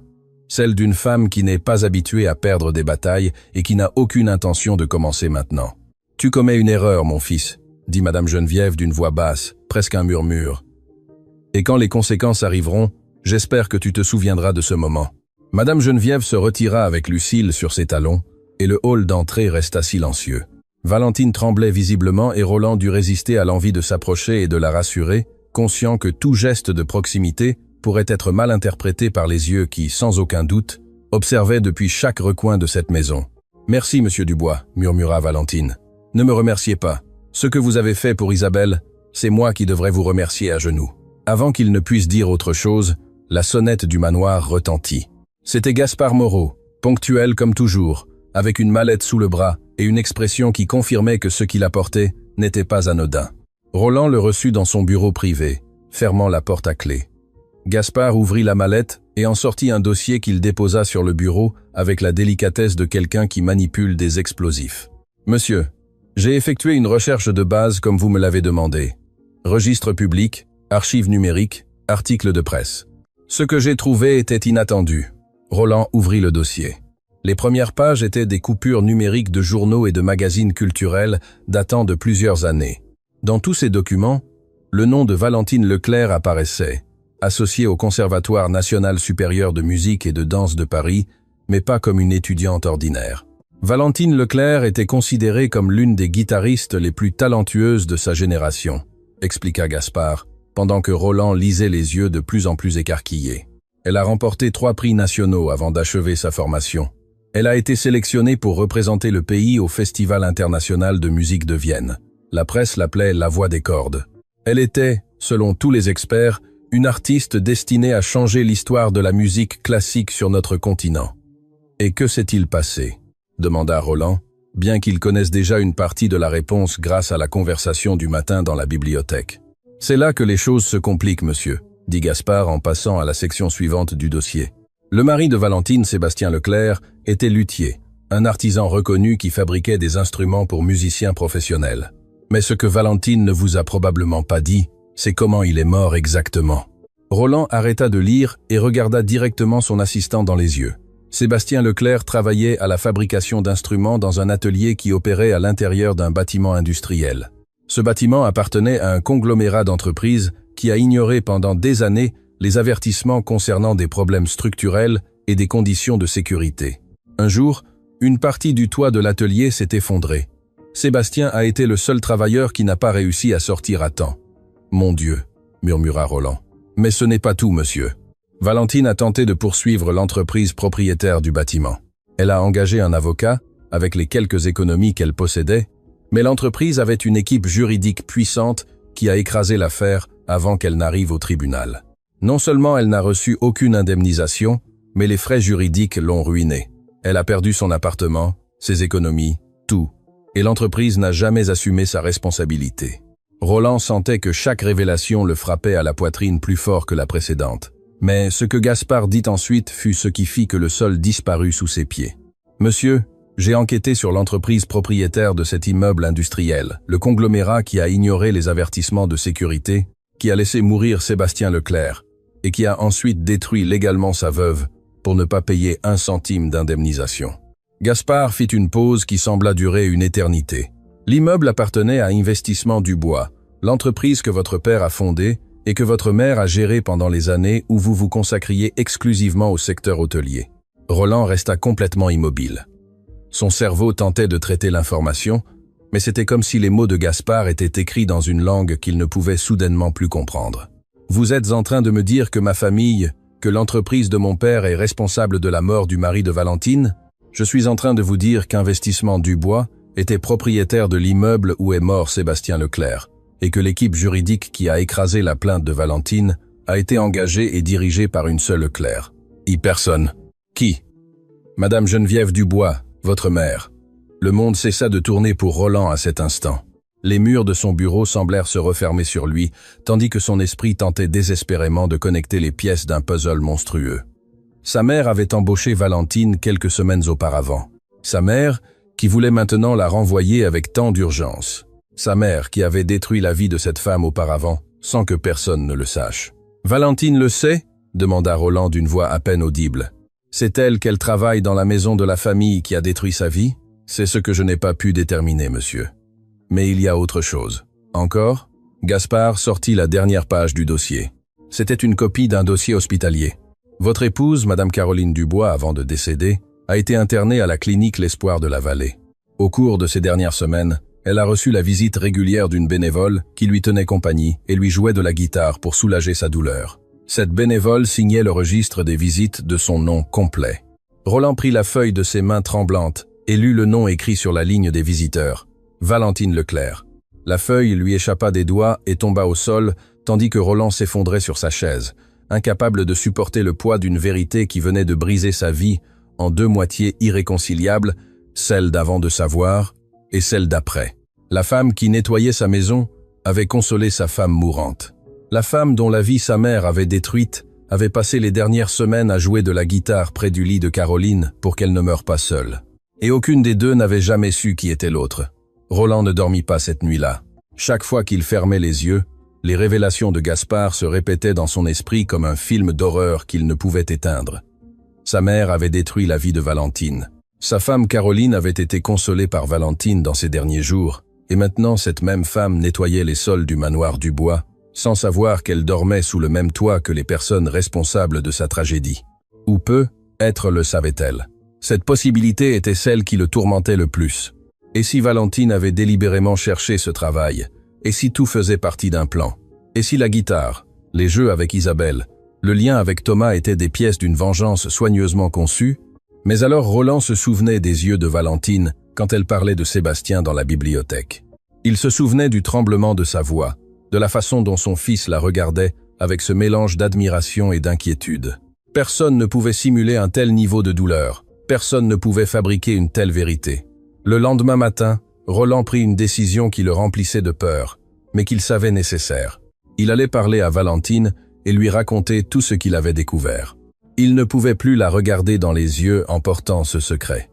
Celle d'une femme qui n'est pas habituée à perdre des batailles et qui n'a aucune intention de commencer maintenant. « Tu commets une erreur, mon fils, » dit Madame Geneviève d'une voix basse, presque un murmure. « Et quand les conséquences arriveront, j'espère que tu te souviendras de ce moment. » Madame Geneviève se retira avec Lucille sur ses talons, et le hall d'entrée resta silencieux. Valentine tremblait visiblement et Roland dut résister à l'envie de s'approcher et de la rassurer, conscient que tout geste de proximité pourrait être mal interprété par les yeux qui, sans aucun doute, observaient depuis chaque recoin de cette maison. « Merci, monsieur Dubois, » murmura Valentine. « Ne me remerciez pas. Ce que vous avez fait pour Isabelle, c'est moi qui devrais vous remercier à genoux. » Avant qu'il ne puisse dire autre chose, la sonnette du manoir retentit. C'était Gaspard Moreau, ponctuel comme toujours, avec une mallette sous le bras et une expression qui confirmait que ce qu'il apportait n'était pas anodin. Roland le reçut dans son bureau privé, fermant la porte à clé. Gaspard ouvrit la mallette et en sortit un dossier qu'il déposa sur le bureau avec la délicatesse de quelqu'un qui manipule des explosifs. « Monsieur, j'ai effectué une recherche de base comme vous me l'avez demandé. Registre public, archives numériques, articles de presse. Ce que j'ai trouvé était inattendu. » Roland ouvrit le dossier. Les premières pages étaient des coupures numériques de journaux et de magazines culturels datant de plusieurs années. Dans tous ces documents, le nom de Valentine Leclerc apparaissait, associée au Conservatoire national supérieur de musique et de danse de Paris, mais pas comme une étudiante ordinaire. Valentine Leclerc était considérée comme l'une des guitaristes les plus talentueuses de sa génération, expliqua Gaspard, pendant que Roland lisait les yeux de plus en plus écarquillés. Elle a remporté 3 prix nationaux avant d'achever sa formation. Elle a été sélectionnée pour représenter le pays au Festival international de musique de Vienne. La presse l'appelait la voix des cordes. Elle était, selon tous les experts, une artiste destinée à changer l'histoire de la musique classique sur notre continent. « Et que s'est-il passé ?» demanda Roland, bien qu'il connaisse déjà une partie de la réponse grâce à la conversation du matin dans la bibliothèque. « C'est là que les choses se compliquent, monsieur, » dit Gaspard en passant à la section suivante du dossier. Le mari de Valentine, Sébastien Leclerc, était luthier, un artisan reconnu qui fabriquait des instruments pour musiciens professionnels. Mais ce que Valentine ne vous a probablement pas dit, c'est comment il est mort exactement. Roland arrêta de lire et regarda directement son assistant dans les yeux. Sébastien Leclerc travaillait à la fabrication d'instruments dans un atelier qui opérait à l'intérieur d'un bâtiment industriel. Ce bâtiment appartenait à un conglomérat d'entreprises qui a ignoré pendant des années les avertissements concernant des problèmes structurels et des conditions de sécurité. Un jour, une partie du toit de l'atelier s'est effondrée. Sébastien a été le seul travailleur qui n'a pas réussi à sortir à temps. « Mon Dieu !» murmura Roland. « Mais ce n'est pas tout, monsieur. » Valentine a tenté de poursuivre l'entreprise propriétaire du bâtiment. Elle a engagé un avocat, avec les quelques économies qu'elle possédait, mais l'entreprise avait une équipe juridique puissante qui a écrasé l'affaire avant qu'elle n'arrive au tribunal. Non seulement elle n'a reçu aucune indemnisation, mais les frais juridiques l'ont ruinée. Elle a perdu son appartement, ses économies, tout, et l'entreprise n'a jamais assumé sa responsabilité. Roland sentait que chaque révélation le frappait à la poitrine plus fort que la précédente. Mais ce que Gaspard dit ensuite fut ce qui fit que le sol disparut sous ses pieds. « Monsieur, j'ai enquêté sur l'entreprise propriétaire de cet immeuble industriel, le conglomérat qui a ignoré les avertissements de sécurité, qui a laissé mourir Sébastien Leclerc, et qui a ensuite détruit légalement sa veuve pour ne pas payer 1 centime d'indemnisation. » Gaspard fit une pause qui sembla durer une éternité. L'immeuble appartenait à Investissement Dubois, l'entreprise que votre père a fondée et que votre mère a gérée pendant les années où vous vous consacriez exclusivement au secteur hôtelier. Roland resta complètement immobile. Son cerveau tentait de traiter l'information, mais c'était comme si les mots de Gaspard étaient écrits dans une langue qu'il ne pouvait soudainement plus comprendre. « Vous êtes en train de me dire que ma famille, que l'entreprise de mon père est responsable de la mort du mari de Valentine ?» Je suis en train de vous dire qu'Investissement Dubois était propriétaire de l'immeuble où est mort Sébastien Leclerc, et que l'équipe juridique qui a écrasé la plainte de Valentine a été engagée et dirigée par une seule Leclerc. Personne. Qui? Madame Geneviève Dubois, votre mère. Le monde cessa de tourner pour Roland à cet instant. Les murs de son bureau semblèrent se refermer sur lui, tandis que son esprit tentait désespérément de connecter les pièces d'un puzzle monstrueux. Sa mère avait embauché Valentine quelques semaines auparavant. Sa mère, qui voulait maintenant la renvoyer avec tant d'urgence. Sa mère, qui avait détruit la vie de cette femme auparavant, sans que personne ne le sache. « Valentine le sait ?» demanda Roland d'une voix à peine audible. « C'est elle qu'elle travaille dans la maison de la famille qui a détruit sa vie ?» « C'est ce que je n'ai pas pu déterminer, monsieur. Mais il y a autre chose. » « Encore ?» Gaspard sortit la dernière page du dossier. C'était une copie d'un dossier hospitalier. Votre épouse, Madame Caroline Dubois, avant de décéder, a été internée à la clinique L'Espoir de la Vallée. Au cours de ces dernières semaines, elle a reçu la visite régulière d'une bénévole qui lui tenait compagnie et lui jouait de la guitare pour soulager sa douleur. Cette bénévole signait le registre des visites de son nom complet. Roland prit la feuille de ses mains tremblantes et lut le nom écrit sur la ligne des visiteurs, Valentine Leclerc. La feuille lui échappa des doigts et tomba au sol, tandis que Roland s'effondrait sur sa chaise, incapable de supporter le poids d'une vérité qui venait de briser sa vie en deux moitiés irréconciliables, celle d'avant de savoir et celle d'après. La femme qui nettoyait sa maison avait consolé sa femme mourante. La femme dont la vie sa mère avait détruite avait passé les dernières semaines à jouer de la guitare près du lit de Caroline pour qu'elle ne meure pas seule. Et aucune des deux n'avait jamais su qui était l'autre. Roland ne dormit pas cette nuit-là. Chaque fois qu'il fermait les yeux, les révélations de Gaspard se répétaient dans son esprit comme un film d'horreur qu'il ne pouvait éteindre. Sa mère avait détruit la vie de Valentine. Sa femme Caroline avait été consolée par Valentine dans ses derniers jours, et maintenant cette même femme nettoyait les sols du manoir Dubois, sans savoir qu'elle dormait sous le même toit que les personnes responsables de sa tragédie. Ou peu, être le savait-elle. Cette possibilité était celle qui le tourmentait le plus. Et si Valentine avait délibérément cherché ce travail? Et si tout faisait partie d'un plan? Et si la guitare, les jeux avec Isabelle, le lien avec Thomas étaient des pièces d'une vengeance soigneusement conçue? Mais alors Roland se souvenait des yeux de Valentine quand elle parlait de Sébastien dans la bibliothèque. Il se souvenait du tremblement de sa voix, de la façon dont son fils la regardait avec ce mélange d'admiration et d'inquiétude. Personne ne pouvait simuler un tel niveau de douleur. Personne ne pouvait fabriquer une telle vérité. Le lendemain matin, Roland prit une décision qui le remplissait de peur, mais qu'il savait nécessaire. Il allait parler à Valentine et lui raconter tout ce qu'il avait découvert. Il ne pouvait plus la regarder dans les yeux en portant ce secret.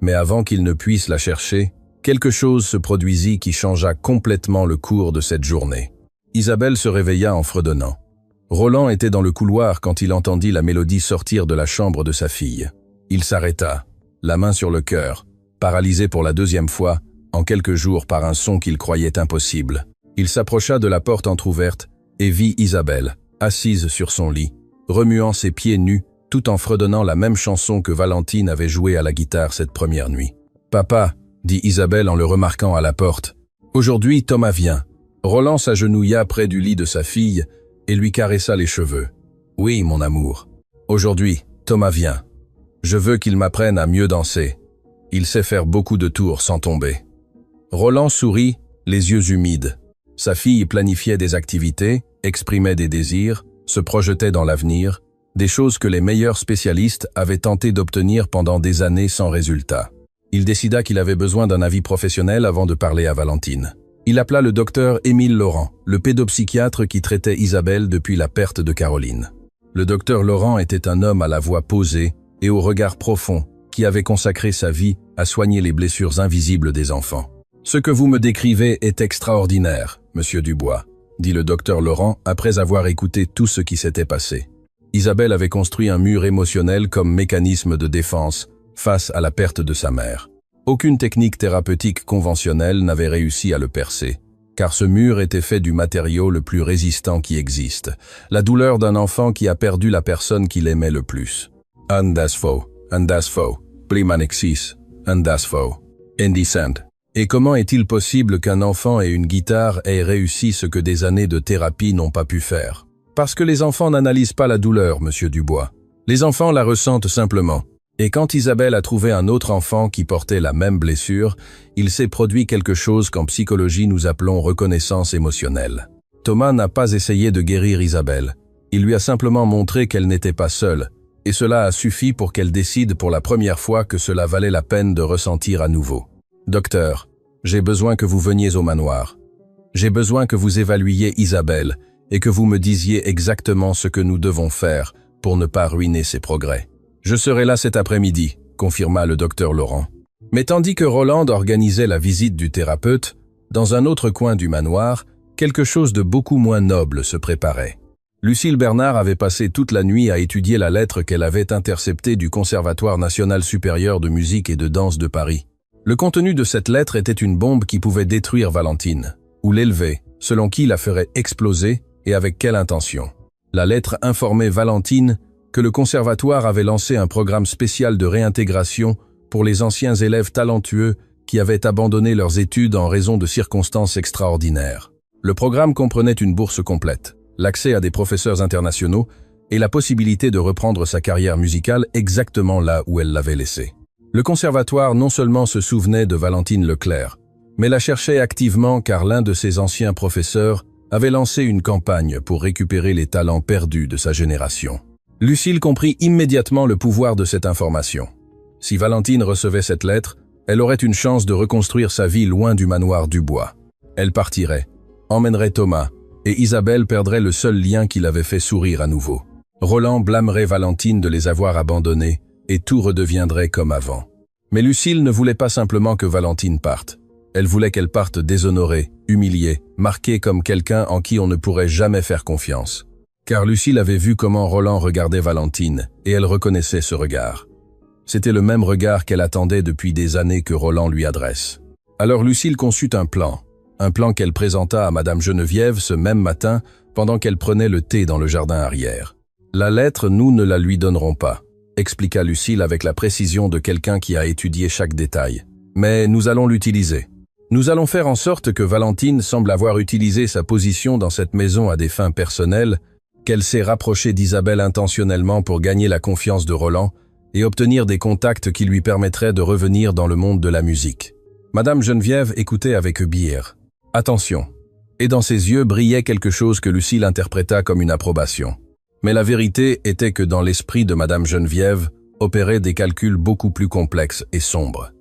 Mais avant qu'il ne puisse la chercher, quelque chose se produisit qui changea complètement le cours de cette journée. Isabelle se réveilla en fredonnant. Roland était dans le couloir quand il entendit la mélodie sortir de la chambre de sa fille. Il s'arrêta, la main sur le cœur, paralysé pour la deuxième fois, en quelques jours par un son qu'il croyait impossible. Il s'approcha de la porte entr'ouverte et vit Isabelle, assise sur son lit, remuant ses pieds nus, tout en fredonnant la même chanson que Valentine avait jouée à la guitare cette première nuit. « Papa » dit Isabelle en le remarquant à la porte. « Aujourd'hui, Thomas vient. » Roland s'agenouilla près du lit de sa fille et lui caressa les cheveux. « Oui, mon amour. Aujourd'hui, Thomas vient. Je veux qu'il m'apprenne à mieux danser. Il sait faire beaucoup de tours sans tomber. » Roland sourit, les yeux humides. Sa fille planifiait des activités, exprimait des désirs, se projetait dans l'avenir, des choses que les meilleurs spécialistes avaient tenté d'obtenir pendant des années sans résultat. Il décida qu'il avait besoin d'un avis professionnel avant de parler à Valentine. Il appela le docteur Émile Laurent, le pédopsychiatre qui traitait Isabelle depuis la perte de Caroline. Le docteur Laurent était un homme à la voix posée et au regard profond qui avait consacré sa vie à soigner les blessures invisibles des enfants. « Ce que vous me décrivez est extraordinaire, monsieur Dubois, » dit le docteur Laurent après avoir écouté tout ce qui s'était passé. Isabelle avait construit un mur émotionnel comme mécanisme de défense face à la perte de sa mère. Aucune technique thérapeutique conventionnelle n'avait réussi à le percer, car ce mur était fait du matériau le plus résistant qui existe, la douleur d'un enfant qui a perdu la personne qu'il aimait le plus. « And das faux, Plimanexis, and das faux, indecent. » Et comment est-il possible qu'un enfant et une guitare aient réussi ce que des années de thérapie n'ont pas pu faire? Parce que les enfants n'analysent pas la douleur, monsieur Dubois. Les enfants la ressentent simplement. Et quand Isabelle a trouvé un autre enfant qui portait la même blessure, il s'est produit quelque chose qu'en psychologie nous appelons reconnaissance émotionnelle. Thomas n'a pas essayé de guérir Isabelle. Il lui a simplement montré qu'elle n'était pas seule, et cela a suffi pour qu'elle décide pour la première fois que cela valait la peine de ressentir à nouveau. « Docteur, j'ai besoin que vous veniez au manoir. J'ai besoin que vous évaluiez Isabelle et que vous me disiez exactement ce que nous devons faire pour ne pas ruiner ses progrès. » « Je serai là cet après-midi », confirma le docteur Laurent. Mais tandis que Roland organisait la visite du thérapeute, dans un autre coin du manoir, quelque chose de beaucoup moins noble se préparait. Lucille Bernard avait passé toute la nuit à étudier la lettre qu'elle avait interceptée du Conservatoire national supérieur de musique et de danse de Paris. Le contenu de cette lettre était une bombe qui pouvait détruire Valentine, ou l'élever, selon qui la ferait exploser et avec quelle intention. La lettre informait Valentine que le conservatoire avait lancé un programme spécial de réintégration pour les anciens élèves talentueux qui avaient abandonné leurs études en raison de circonstances extraordinaires. Le programme comprenait une bourse complète, l'accès à des professeurs internationaux et la possibilité de reprendre sa carrière musicale exactement là où elle l'avait laissée. Le conservatoire non seulement se souvenait de Valentine Leclerc, mais la cherchait activement car l'un de ses anciens professeurs avait lancé une campagne pour récupérer les talents perdus de sa génération. Lucille comprit immédiatement le pouvoir de cette information. Si Valentine recevait cette lettre, elle aurait une chance de reconstruire sa vie loin du manoir du bois. Elle partirait, emmènerait Thomas, et Isabelle perdrait le seul lien qui l'avait fait sourire à nouveau. Roland blâmerait Valentine de les avoir abandonnés, et tout redeviendrait comme avant. Mais Lucille ne voulait pas simplement que Valentine parte. Elle voulait qu'elle parte déshonorée, humiliée, marquée comme quelqu'un en qui on ne pourrait jamais faire confiance. Car Lucille avait vu comment Roland regardait Valentine, et elle reconnaissait ce regard. C'était le même regard qu'elle attendait depuis des années que Roland lui adresse. Alors Lucille conçut un plan qu'elle présenta à Madame Geneviève ce même matin pendant qu'elle prenait le thé dans le jardin arrière. « La lettre, nous ne la lui donnerons pas », expliqua Lucille avec la précision de quelqu'un qui a étudié chaque détail. « Mais nous allons l'utiliser. Nous allons faire en sorte que Valentine semble avoir utilisé sa position dans cette maison à des fins personnelles, qu'elle s'est rapprochée d'Isabelle intentionnellement pour gagner la confiance de Roland et obtenir des contacts qui lui permettraient de revenir dans le monde de la musique. » Madame Geneviève écoutait avec bière. Attention. Et dans ses yeux brillait quelque chose que Lucille interpréta comme une approbation. Mais la vérité était que dans l'esprit de Madame Geneviève opéraient des calculs beaucoup plus complexes et sombres.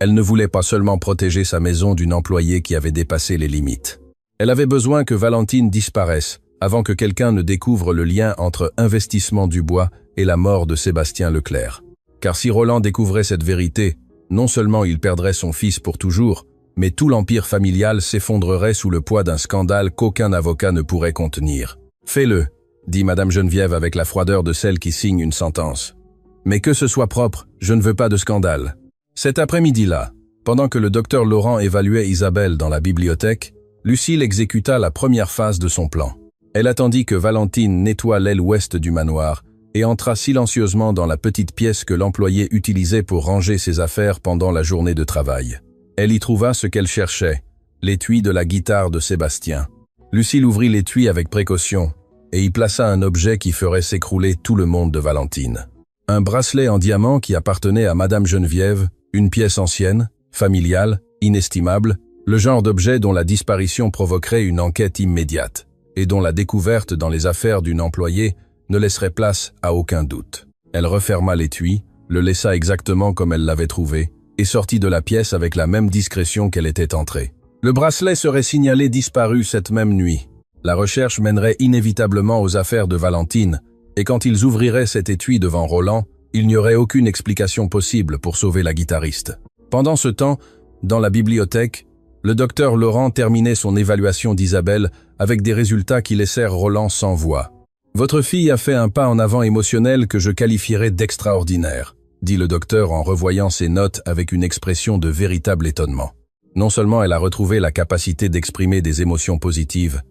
Elle ne voulait pas seulement protéger sa maison d'une employée qui avait dépassé les limites. Elle avait besoin que Valentine disparaisse, avant que quelqu'un ne découvre le lien entre Investissement Dubois et la mort de Sébastien Leclerc. Car si Roland découvrait cette vérité, non seulement il perdrait son fils pour toujours, mais tout l'empire familial s'effondrerait sous le poids d'un scandale qu'aucun avocat ne pourrait contenir. « Fais-le », dit Madame Geneviève avec la froideur de celle qui signe une sentence. « Mais que ce soit propre, je ne veux pas de scandale. » Cet après-midi-là, pendant que le docteur Laurent évaluait Isabelle dans la bibliothèque, Lucille exécuta la première phase de son plan. Elle attendit que Valentine nettoie l'aile ouest du manoir et entra silencieusement dans la petite pièce que l'employé utilisait pour ranger ses affaires pendant la journée de travail. Elle y trouva ce qu'elle cherchait, l'étui de la guitare de Sébastien. Lucille ouvrit l'étui avec précaution et y plaça un objet qui ferait s'écrouler tout le monde de Valentine. Un bracelet en diamant qui appartenait à Madame Geneviève, une pièce ancienne, familiale, inestimable, le genre d'objet dont la disparition provoquerait une enquête immédiate et dont la découverte dans les affaires d'une employée ne laisserait place à aucun doute. Elle referma l'étui, le laissa exactement comme elle l'avait trouvé, et sortit de la pièce avec la même discrétion qu'elle était entrée. Le bracelet serait signalé disparu cette même nuit. La recherche mènerait inévitablement aux affaires de Valentine, et quand ils ouvriraient cet étui devant Roland, il n'y aurait aucune explication possible pour sauver la guitariste. Pendant ce temps, dans la bibliothèque, le docteur Laurent terminait son évaluation d'Isabelle avec des résultats qui laissèrent Roland sans voix. « Votre fille a fait un pas en avant émotionnel que je qualifierais d'extraordinaire », dit le docteur en revoyant ses notes avec une expression de véritable étonnement. Non seulement elle a retrouvé la capacité d'exprimer des émotions positives,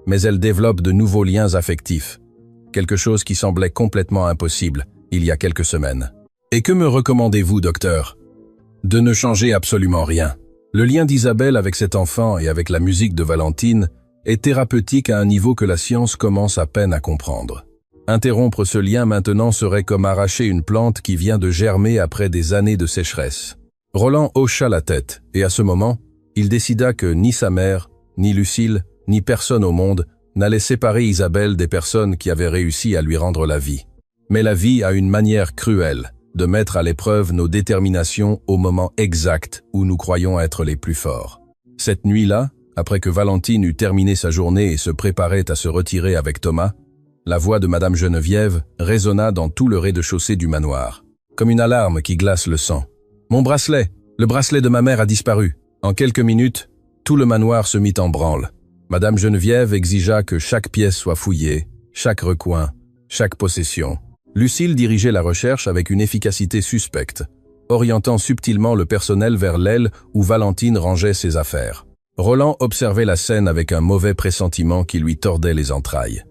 mais elle développe de nouveaux liens affectifs, quelque chose qui semblait complètement impossible il y a quelques semaines. « Et que me recommandez-vous, docteur ?»« De ne changer absolument rien. Le lien d'Isabelle avec cet enfant et avec la musique de Valentine est thérapeutique à un niveau que la science commence à peine à comprendre. Interrompre ce lien maintenant serait comme arracher une plante qui vient de germer après des années de sécheresse. Roland hocha la tête, et à ce moment, il décida que ni sa mère, ni Lucille, ni personne au monde n'allait séparer Isabelle des personnes qui avaient réussi à lui rendre la vie. Mais la vie a une manière cruelle de mettre à l'épreuve nos déterminations au moment exact où nous croyons être les plus forts. Cette nuit-là, après que Valentine eut terminé sa journée et se préparait à se retirer avec Thomas, la voix de Madame Geneviève résonna dans tout le rez-de-chaussée du manoir, comme une alarme qui glace le sang. « Mon bracelet! Le bracelet de ma mère a disparu !» En quelques minutes, tout le manoir se mit en branle. Madame Geneviève exigea que chaque pièce soit fouillée, chaque recoin, chaque possession. Lucille dirigeait la recherche avec une efficacité suspecte, orientant subtilement le personnel vers l'aile où Valentine rangeait ses affaires. Roland observait la scène avec un mauvais pressentiment qui lui tordait les entrailles.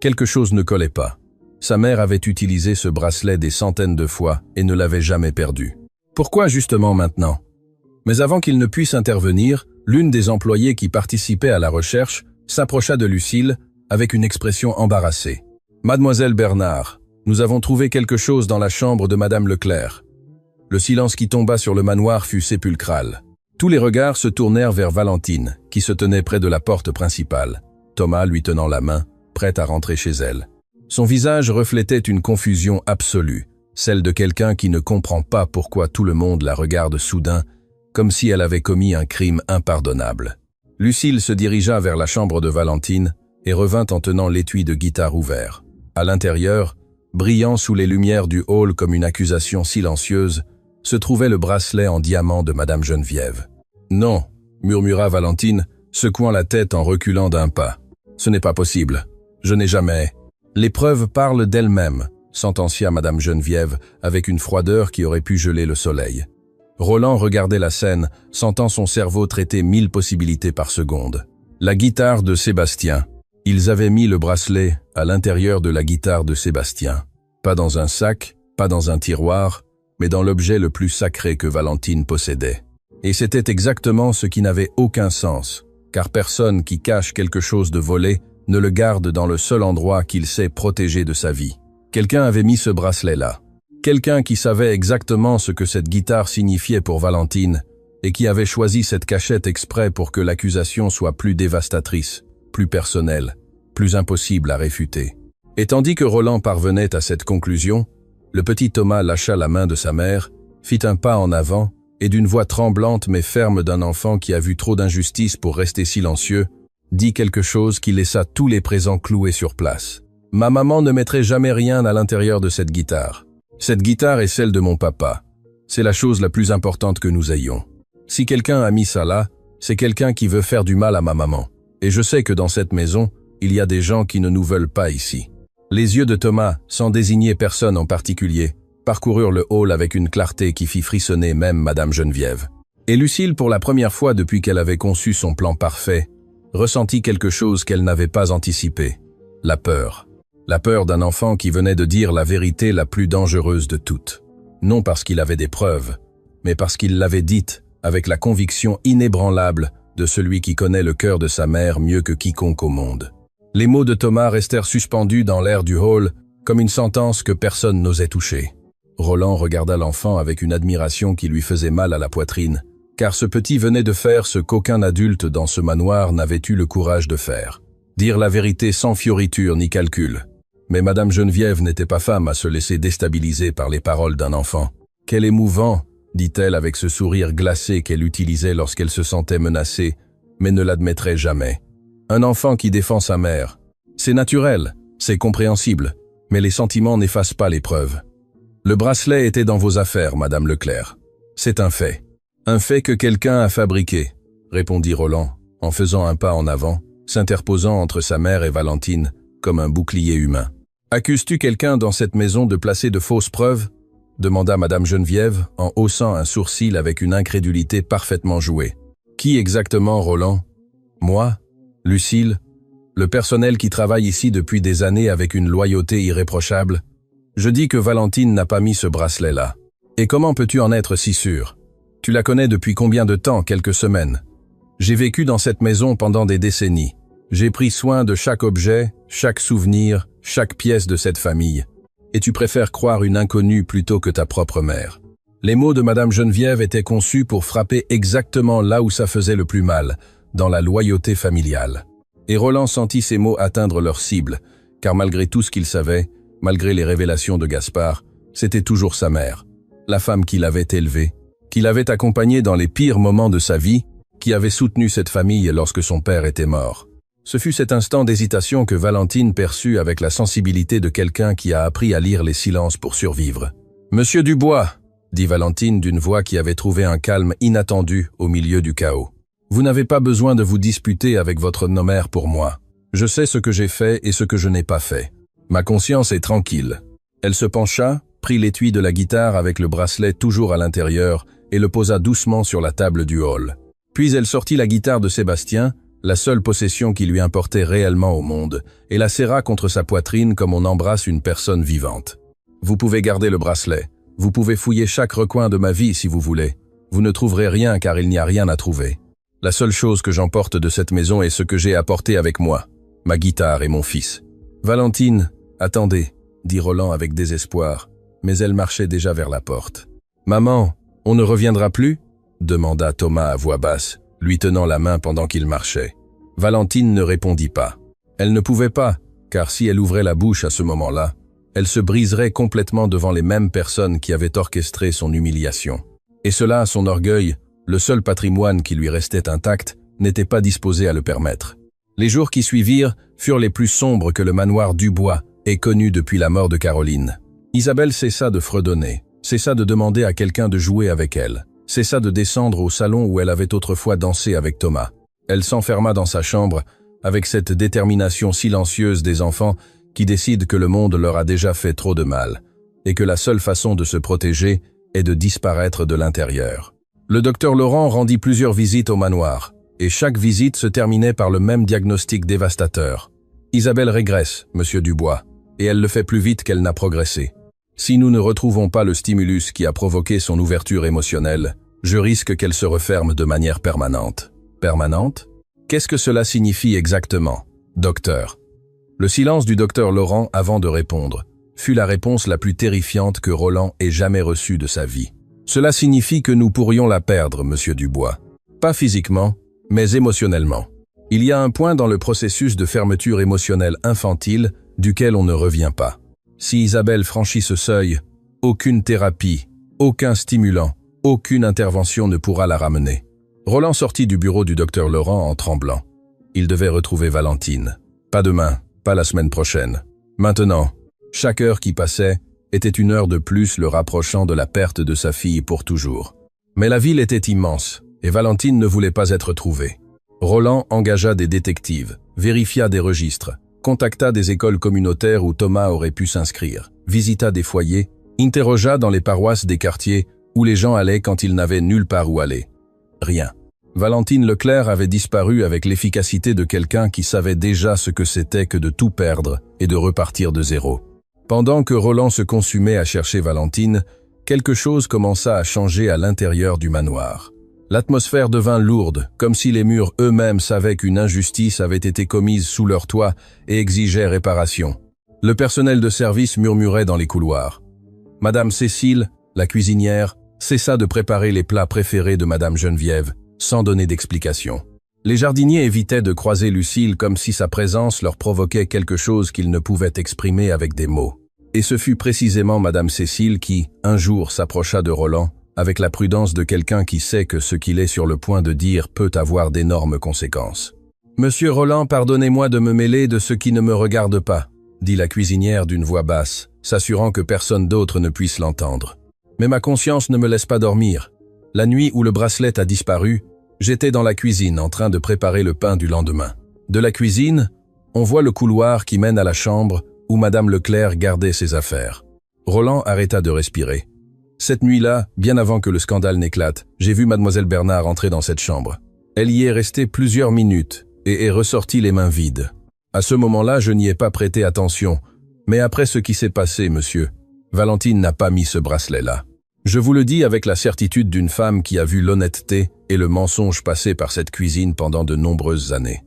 Quelque chose ne collait pas. Sa mère avait utilisé ce bracelet des centaines de fois et ne l'avait jamais perdu. Pourquoi justement maintenant? Mais avant qu'il ne puisse intervenir, l'une des employées qui participait à la recherche s'approcha de Lucille avec une expression embarrassée. « Mademoiselle Bernard, nous avons trouvé quelque chose dans la chambre de Madame Leclerc. » Le silence qui tomba sur le manoir fut sépulcral. Tous les regards se tournèrent vers Valentine, qui se tenait près de la porte principale, Thomas lui tenant la main, prête à rentrer chez elle. Son visage reflétait une confusion absolue, celle de quelqu'un qui ne comprend pas pourquoi tout le monde la regarde soudain, comme si elle avait commis un crime impardonnable. Lucille se dirigea vers la chambre de Valentine et revint en tenant l'étui de guitare ouvert. À l'intérieur, brillant sous les lumières du hall comme une accusation silencieuse, se trouvait le bracelet en diamant de Madame Geneviève. « Non », murmura Valentine, secouant la tête en reculant d'un pas. « Ce n'est pas possible. Je n'ai jamais... » « Les preuves parlent d'elles-mêmes », sentencia Madame Geneviève avec une froideur qui aurait pu geler le soleil. Roland regardait la scène, sentant son cerveau traiter 1000 possibilités par seconde. La guitare de Sébastien. Ils avaient mis le bracelet à l'intérieur de la guitare de Sébastien. Pas dans un sac, pas dans un tiroir, mais dans l'objet le plus sacré que Valentine possédait. Et c'était exactement ce qui n'avait aucun sens, car personne qui cache quelque chose de volé ne le garde dans le seul endroit qu'il sait protéger de sa vie. Quelqu'un avait mis ce bracelet-là. Quelqu'un qui savait exactement ce que cette guitare signifiait pour Valentine et qui avait choisi cette cachette exprès pour que l'accusation soit plus dévastatrice, plus personnelle, plus impossible à réfuter. Et tandis que Roland parvenait à cette conclusion, le petit Thomas lâcha la main de sa mère, fit un pas en avant et d'une voix tremblante mais ferme d'un enfant qui a vu trop d'injustice pour rester silencieux, dit quelque chose qui laissa tous les présents cloués sur place. « Ma maman ne mettrait jamais rien à l'intérieur de cette guitare. Cette guitare est celle de mon papa. C'est la chose la plus importante que nous ayons. Si quelqu'un a mis ça là, c'est quelqu'un qui veut faire du mal à ma maman. Et je sais que dans cette maison, il y a des gens qui ne nous veulent pas ici. » Les yeux de Thomas, sans désigner personne en particulier, parcoururent le hall avec une clarté qui fit frissonner même Madame Geneviève. Et Lucille, pour la première fois depuis qu'elle avait conçu son plan parfait, ressentit quelque chose qu'elle n'avait pas anticipé. La peur. La peur d'un enfant qui venait de dire la vérité la plus dangereuse de toutes. Non parce qu'il avait des preuves, mais parce qu'il l'avait dite avec la conviction inébranlable de celui qui connaît le cœur de sa mère mieux que quiconque au monde. Les mots de Thomas restèrent suspendus dans l'air du hall comme une sentence que personne n'osait toucher. Roland regarda l'enfant avec une admiration qui lui faisait mal à la poitrine, car ce petit venait de faire ce qu'aucun adulte dans ce manoir n'avait eu le courage de faire. Dire la vérité sans fioriture ni calcul. Mais Madame Geneviève n'était pas femme à se laisser déstabiliser par les paroles d'un enfant. « Quel émouvant !» dit-elle avec ce sourire glacé qu'elle utilisait lorsqu'elle se sentait menacée, mais ne l'admettrait jamais. Un enfant qui défend sa mère. C'est naturel, c'est compréhensible, mais les sentiments n'effacent pas les preuves. Le bracelet était dans vos affaires, Madame Leclerc. C'est un fait. Un fait que quelqu'un a fabriqué, répondit Roland, en faisant un pas en avant, s'interposant entre sa mère et Valentine, comme un bouclier humain. « Accuses-tu quelqu'un dans cette maison de placer de fausses preuves ?» demanda Madame Geneviève, en haussant un sourcil avec une incrédulité parfaitement jouée. « Qui exactement, Roland ? Moi ? Lucille ? Le personnel qui travaille ici depuis des années avec une loyauté irréprochable ? Je dis que Valentine n'a pas mis ce bracelet-là. Et comment peux-tu en être si sûr ? Tu la connais depuis combien de temps ? Quelques semaines. J'ai vécu dans cette maison pendant des décennies. J'ai pris soin de chaque objet, chaque souvenir, chaque pièce de cette famille. Et tu préfères croire une inconnue plutôt que ta propre mère. » Les mots de Madame Geneviève étaient conçus pour frapper exactement là où ça faisait le plus mal, dans la loyauté familiale. Et Roland sentit ces mots atteindre leur cible, car malgré tout ce qu'il savait, malgré les révélations de Gaspard, c'était toujours sa mère, la femme qui l'avait élevé, qui l'avait accompagné dans les pires moments de sa vie, qui avait soutenu cette famille lorsque son père était mort. Ce fut cet instant d'hésitation que Valentine perçut avec la sensibilité de quelqu'un qui a appris à lire les silences pour survivre. « Monsieur Dubois !» dit Valentine d'une voix qui avait trouvé un calme inattendu au milieu du chaos. « Vous n'avez pas besoin de vous disputer avec votre nommère pour moi. Je sais ce que j'ai fait et ce que je n'ai pas fait. Ma conscience est tranquille. » Elle se pencha, prit l'étui de la guitare avec le bracelet toujours à l'intérieur et le posa doucement sur la table du hall. Puis elle sortit la guitare de Sébastien, la seule possession qui lui importait réellement au monde, et la serra contre sa poitrine comme on embrasse une personne vivante. « Vous pouvez garder le bracelet. Vous pouvez fouiller chaque recoin de ma vie si vous voulez. Vous ne trouverez rien car il n'y a rien à trouver. La seule chose que j'emporte de cette maison est ce que j'ai apporté avec moi, ma guitare et mon fils. »« Valentine, attendez, » dit Roland avec désespoir, mais elle marchait déjà vers la porte. « Maman, on ne reviendra plus ?» demanda Thomas à voix basse, lui tenant la main pendant qu'il marchait. Valentine ne répondit pas. Elle ne pouvait pas, car si elle ouvrait la bouche à ce moment-là, elle se briserait complètement devant les mêmes personnes qui avaient orchestré son humiliation. Et cela, son orgueil, le seul patrimoine qui lui restait intact, n'était pas disposé à le permettre. Les jours qui suivirent furent les plus sombres que le manoir Dubois ait connu depuis la mort de Caroline. Isabelle cessa de fredonner, cessa de demander à quelqu'un de jouer avec elle, cessa de descendre au salon où elle avait autrefois dansé avec Thomas. Elle s'enferma dans sa chambre avec cette détermination silencieuse des enfants qui décident que le monde leur a déjà fait trop de mal et que la seule façon de se protéger est de disparaître de l'intérieur. Le docteur Laurent rendit plusieurs visites au manoir, et chaque visite se terminait par le même diagnostic dévastateur. « Isabelle régresse, monsieur Dubois, et elle le fait plus vite qu'elle n'a progressé. Si nous ne retrouvons pas le stimulus qui a provoqué son ouverture émotionnelle, je risque qu'elle se referme de manière permanente. » Permanente ? Qu'est-ce que cela signifie exactement, docteur ? Le silence du docteur Laurent avant de répondre fut la réponse la plus terrifiante que Roland ait jamais reçue de sa vie. Cela signifie que nous pourrions la perdre, monsieur Dubois. Pas physiquement, mais émotionnellement. Il y a un point dans le processus de fermeture émotionnelle infantile duquel on ne revient pas. Si Isabelle franchit ce seuil, aucune thérapie, aucun stimulant, aucune intervention ne pourra la ramener. Roland sortit du bureau du docteur Laurent en tremblant. Il devait retrouver Valentine. Pas demain, pas la semaine prochaine. Maintenant, chaque heure qui passait était une heure de plus le rapprochant de la perte de sa fille pour toujours. Mais la ville était immense, et Valentine ne voulait pas être trouvée. Roland engagea des détectives, vérifia des registres, contacta des écoles communautaires où Thomas aurait pu s'inscrire, visita des foyers, interrogea dans les paroisses des quartiers où les gens allaient quand ils n'avaient nulle part où aller. Rien. Valentine Leclerc avait disparu avec l'efficacité de quelqu'un qui savait déjà ce que c'était que de tout perdre et de repartir de zéro. Pendant que Roland se consumait à chercher Valentine, quelque chose commença à changer à l'intérieur du manoir. L'atmosphère devint lourde, comme si les murs eux-mêmes savaient qu'une injustice avait été commise sous leur toit et exigeait réparation. Le personnel de service murmurait dans les couloirs. Madame Cécile, la cuisinière, cessa de préparer les plats préférés de Madame Geneviève, sans donner d'explication. Les jardiniers évitaient de croiser Lucille comme si sa présence leur provoquait quelque chose qu'ils ne pouvaient exprimer avec des mots. Et ce fut précisément Madame Cécile qui, un jour, s'approcha de Roland, avec la prudence de quelqu'un qui sait que ce qu'il est sur le point de dire peut avoir d'énormes conséquences. « Monsieur Roland, pardonnez-moi de me mêler de ce qui ne me regarde pas, » dit la cuisinière d'une voix basse, s'assurant que personne d'autre ne puisse l'entendre. « Mais ma conscience ne me laisse pas dormir. La nuit où le bracelet a disparu, j'étais dans la cuisine en train de préparer le pain du lendemain. De la cuisine, on voit le couloir qui mène à la chambre où Madame Leclerc gardait ses affaires. » Roland arrêta de respirer. « Cette nuit-là, bien avant que le scandale n'éclate, j'ai vu Mademoiselle Bernard entrer dans cette chambre. Elle y est restée plusieurs minutes et est ressortie les mains vides. À ce moment-là, je n'y ai pas prêté attention, mais après ce qui s'est passé, monsieur, Valentine n'a pas mis ce bracelet-là. Je vous le dis avec la certitude d'une femme qui a vu l'honnêteté et le mensonge passer par cette cuisine pendant de nombreuses années.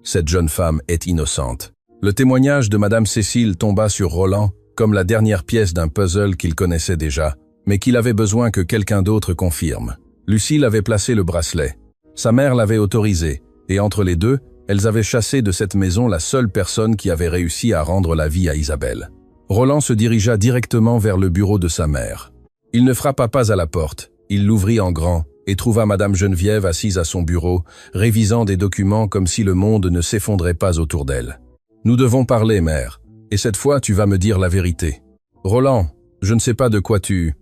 Cette jeune femme est innocente. Le témoignage de Madame Cécile tomba sur Roland comme la dernière pièce d'un puzzle qu'il connaissait déjà, mais qu'il avait besoin que quelqu'un d'autre confirme. Lucille avait placé le bracelet. Sa mère l'avait autorisé, et entre les deux, elles avaient chassé de cette maison la seule personne qui avait réussi à rendre la vie à Isabelle. Roland se dirigea directement vers le bureau de sa mère. Il ne frappa pas à la porte, il l'ouvrit en grand et trouva Madame Geneviève assise à son bureau, révisant des documents comme si le monde ne s'effondrait pas autour d'elle. « Nous devons parler, mère, et cette fois tu vas me dire la vérité. »« Roland, je ne sais pas de quoi tu… »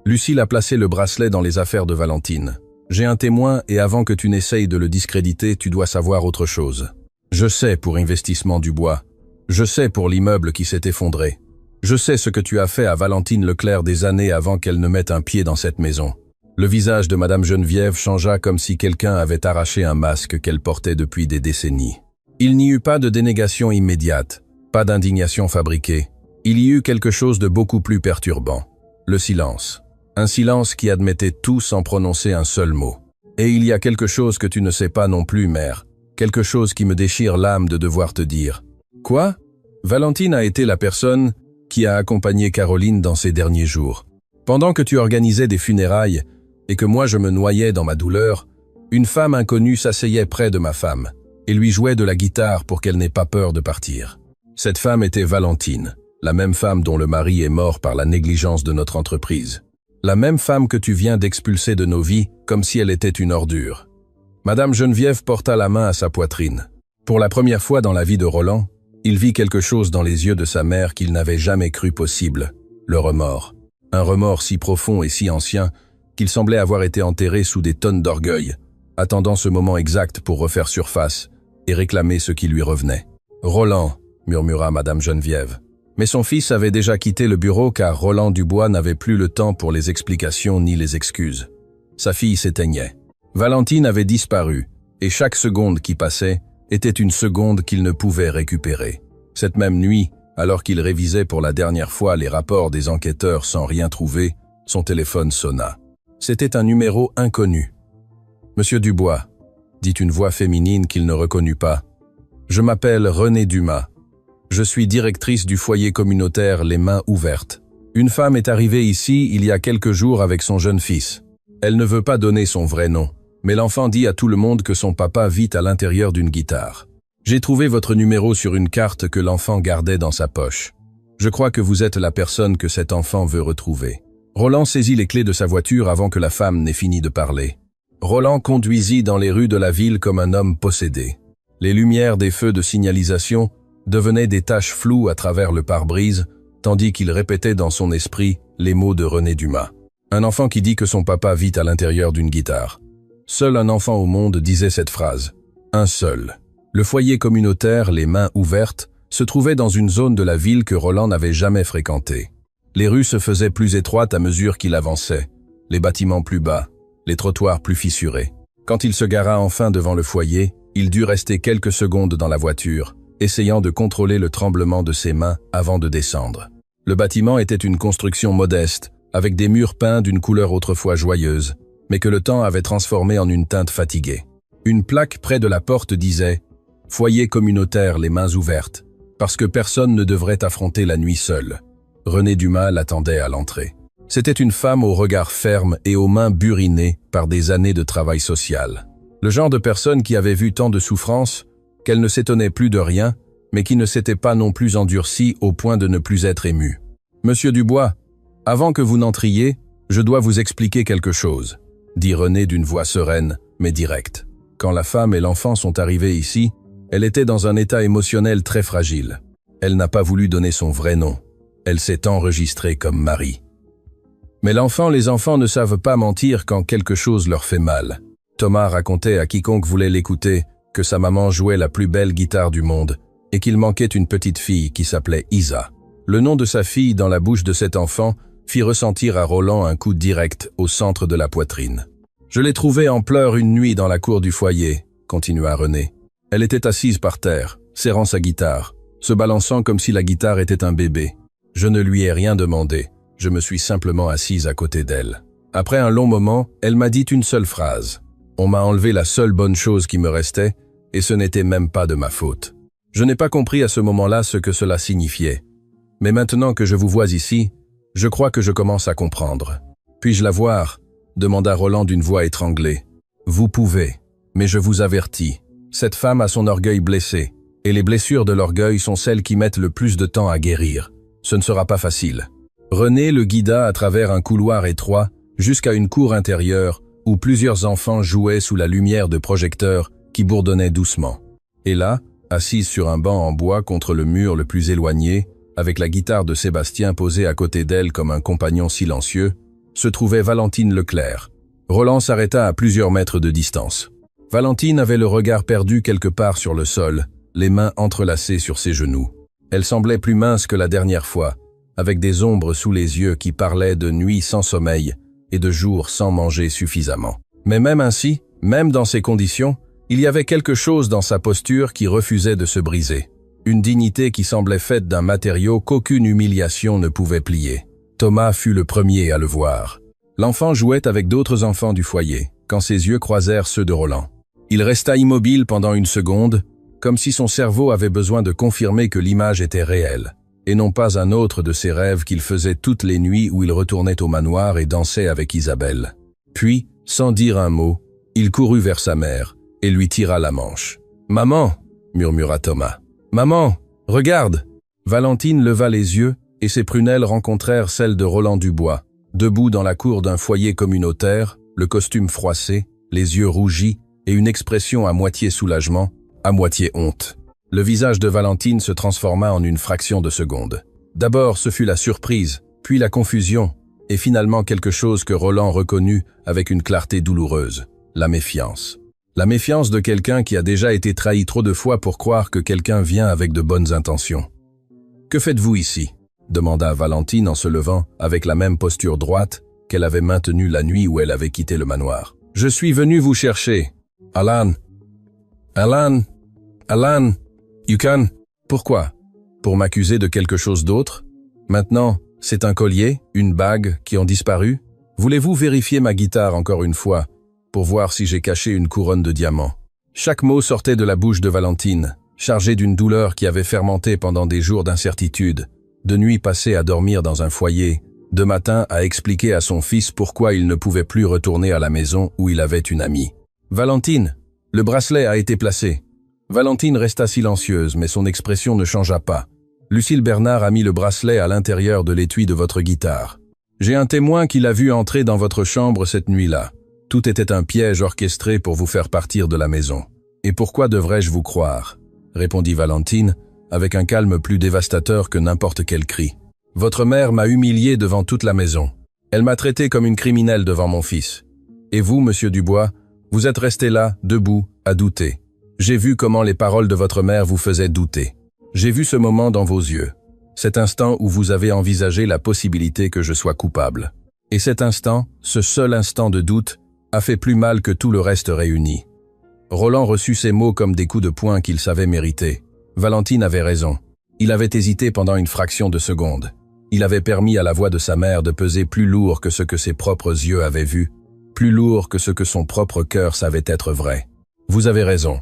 Lucille a placé le bracelet dans les affaires de Valentine. « J'ai un témoin et avant que tu n'essayes de le discréditer, tu dois savoir autre chose. Je sais pour Investissement Dubois. Je sais pour l'immeuble qui s'est effondré. Je sais ce que tu as fait à Valentine Leclerc des années avant qu'elle ne mette un pied dans cette maison. » Le visage de Madame Geneviève changea comme si quelqu'un avait arraché un masque qu'elle portait depuis des décennies. Il n'y eut pas de dénégation immédiate, pas d'indignation fabriquée. Il y eut quelque chose de beaucoup plus perturbant. Le silence. Un silence qui admettait tout sans prononcer un seul mot. Et il y a quelque chose que tu ne sais pas non plus, mère. Quelque chose qui me déchire l'âme de devoir te dire. Quoi? Valentine a été la personne qui a accompagné Caroline dans ces derniers jours. Pendant que tu organisais des funérailles et que moi je me noyais dans ma douleur, une femme inconnue s'asseyait près de ma femme et lui jouait de la guitare pour qu'elle n'ait pas peur de partir. Cette femme était Valentine, la même femme dont le mari est mort par la négligence de notre entreprise. La même femme que tu viens d'expulser de nos vies comme si elle était une ordure. Madame Geneviève porta la main à sa poitrine. Pour la première fois dans la vie de Roland, il vit quelque chose dans les yeux de sa mère qu'il n'avait jamais cru possible, le remords. Un remords si profond et si ancien qu'il semblait avoir été enterré sous des tonnes d'orgueil, attendant ce moment exact pour refaire surface et réclamer ce qui lui revenait. « Roland », murmura Madame Geneviève. Mais son fils avait déjà quitté le bureau car Roland Dubois n'avait plus le temps pour les explications ni les excuses. Sa fille s'éteignait. Valentine avait disparu, et chaque seconde qui passait était une seconde qu'il ne pouvait récupérer. Cette même nuit, alors qu'il révisait pour la dernière fois les rapports des enquêteurs sans rien trouver, son téléphone sonna. C'était un numéro inconnu. « Monsieur Dubois », dit une voix féminine qu'il ne reconnut pas. « Je m'appelle Renée Dumas. Je suis directrice du foyer communautaire Les Mains Ouvertes. Une femme est arrivée ici il y a quelques jours avec son jeune fils. Elle ne veut pas donner son vrai nom, mais l'enfant dit à tout le monde que son papa vit à l'intérieur d'une guitare. J'ai trouvé votre numéro sur une carte que l'enfant gardait dans sa poche. Je crois que vous êtes la personne que cet enfant veut retrouver. » Roland saisit les clés de sa voiture avant que la femme n'ait fini de parler. Roland conduisit dans les rues de la ville comme un homme possédé. Les lumières des feux de signalisation devenaient des taches floues à travers le pare-brise, tandis qu'il répétait dans son esprit les mots de Renée Dumas. Un enfant qui dit que son papa vit à l'intérieur d'une guitare. Seul un enfant au monde disait cette phrase. Un seul. Le foyer communautaire Les Mains Ouvertes se trouvait dans une zone de la ville que Roland n'avait jamais fréquentée. Les rues se faisaient plus étroites à mesure qu'il avançait, les bâtiments plus bas, les trottoirs plus fissurés. Quand il se gara enfin devant le foyer, il dut rester quelques secondes dans la voiture, essayant de contrôler le tremblement de ses mains avant de descendre. Le bâtiment était une construction modeste, avec des murs peints d'une couleur autrefois joyeuse, mais que le temps avait transformé en une teinte fatiguée. Une plaque près de la porte disait « Foyer communautaire Les Mains Ouvertes », parce que personne ne devrait affronter la nuit seul. Renée Dumas l'attendait à l'entrée. C'était une femme au regard ferme et aux mains burinées par des années de travail social. Le genre de personne qui avait vu tant de souffrances qu'elle ne s'étonnait plus de rien, mais qui ne s'était pas non plus endurcie au point de ne plus être émue. « Monsieur Dubois, avant que vous n'entriez, je dois vous expliquer quelque chose, » dit Renée d'une voix sereine, mais directe. Quand la femme et l'enfant sont arrivés ici, elle était dans un état émotionnel très fragile. Elle n'a pas voulu donner son vrai nom. Elle s'est enregistrée comme Marie. Mais les enfants ne savent pas mentir quand quelque chose leur fait mal. Thomas racontait à quiconque voulait l'écouter que sa maman jouait la plus belle guitare du monde et qu'il manquait une petite fille qui s'appelait Isa. Le nom de sa fille dans la bouche de cet enfant fit ressentir à Roland un coup direct au centre de la poitrine. « Je l'ai trouvée en pleurs une nuit dans la cour du foyer », continua Renée. Elle était assise par terre, serrant sa guitare, se balançant comme si la guitare était un bébé. Je ne lui ai rien demandé, je me suis simplement assise à côté d'elle. Après un long moment, elle m'a dit une seule phrase. On m'a enlevé la seule bonne chose qui me restait, et ce n'était même pas de ma faute. Je n'ai pas compris à ce moment-là ce que cela signifiait. Mais maintenant que je vous vois ici, je crois que je commence à comprendre. Puis-je la voir? Demanda Roland d'une voix étranglée. Vous pouvez, mais je vous avertis, cette femme a son orgueil blessé, et les blessures de l'orgueil sont celles qui mettent le plus de temps à guérir. Ce ne sera pas facile. René le guida à travers un couloir étroit jusqu'à une cour intérieure où plusieurs enfants jouaient sous la lumière de projecteurs qui bourdonnaient doucement. Et là, assise sur un banc en bois contre le mur le plus éloigné, avec la guitare de Sébastien posée à côté d'elle comme un compagnon silencieux, se trouvait Valentine Leclerc. Roland s'arrêta à plusieurs mètres de distance. Valentine avait le regard perdu quelque part sur le sol, les mains entrelacées sur ses genoux. Elle semblait plus mince que la dernière fois, avec des ombres sous les yeux qui parlaient de nuits sans sommeil et de jours sans manger suffisamment. Mais même ainsi, même dans ces conditions, il y avait quelque chose dans sa posture qui refusait de se briser. Une dignité qui semblait faite d'un matériau qu'aucune humiliation ne pouvait plier. Thomas fut le premier à le voir. L'enfant jouait avec d'autres enfants du foyer, quand ses yeux croisèrent ceux de Roland. Il resta immobile pendant une seconde, comme si son cerveau avait besoin de confirmer que l'image était réelle, et non pas un autre de ses rêves qu'il faisait toutes les nuits où il retournait au manoir et dansait avec Isabelle. Puis, sans dire un mot, il courut vers sa mère et lui tira la manche. « Maman !» murmura Thomas. « Maman, regarde !» Valentine leva les yeux et ses prunelles rencontrèrent celles de Roland Dubois, debout dans la cour d'un foyer communautaire, le costume froissé, les yeux rougis et une expression à moitié soulagement, à moitié honte. Le visage de Valentine se transforma en une fraction de seconde. D'abord, ce fut la surprise, puis la confusion, et finalement quelque chose que Roland reconnut avec une clarté douloureuse, la méfiance. La méfiance de quelqu'un qui a déjà été trahi trop de fois pour croire que quelqu'un vient avec de bonnes intentions. « Que faites-vous ici ?» demanda Valentine en se levant avec la même posture droite qu'elle avait maintenue la nuit où elle avait quitté le manoir. « Je suis venu vous chercher. Alan. Alan. Alan. Yukon. Pourquoi? Pour m'accuser de quelque chose d'autre? Maintenant, c'est un collier, une bague qui ont disparu? Voulez-vous vérifier ma guitare encore une fois pour voir si j'ai caché une couronne de diamants? » Chaque mot sortait de la bouche de Valentine, chargé d'une douleur qui avait fermenté pendant des jours d'incertitude, de nuits passées à dormir dans un foyer, de matin à expliquer à son fils pourquoi il ne pouvait plus retourner à la maison où il avait une amie. « Valentine, le bracelet a été placé. » Valentine resta silencieuse, mais son expression ne changea pas. « Lucille Bernard a mis le bracelet à l'intérieur de l'étui de votre guitare. J'ai un témoin qui l'a vu entrer dans votre chambre cette nuit-là. Tout était un piège orchestré pour vous faire partir de la maison. Et pourquoi devrais-je vous croire ?» répondit Valentine, avec un calme plus dévastateur que n'importe quel cri. « Votre mère m'a humilié devant toute la maison. Elle m'a traité comme une criminelle devant mon fils. Et vous, monsieur Dubois, vous êtes resté là, debout, à douter. J'ai vu comment les paroles de votre mère vous faisaient douter. J'ai vu ce moment dans vos yeux. Cet instant où vous avez envisagé la possibilité que je sois coupable. Et cet instant, ce seul instant de doute, a fait plus mal que tout le reste réuni. » Roland reçut ces mots comme des coups de poing qu'il savait mériter. Valentine avait raison. Il avait hésité pendant une fraction de seconde. Il avait permis à la voix de sa mère de peser plus lourd que ce que ses propres yeux avaient vu, plus lourd que ce que son propre cœur savait être vrai. « Vous avez raison, »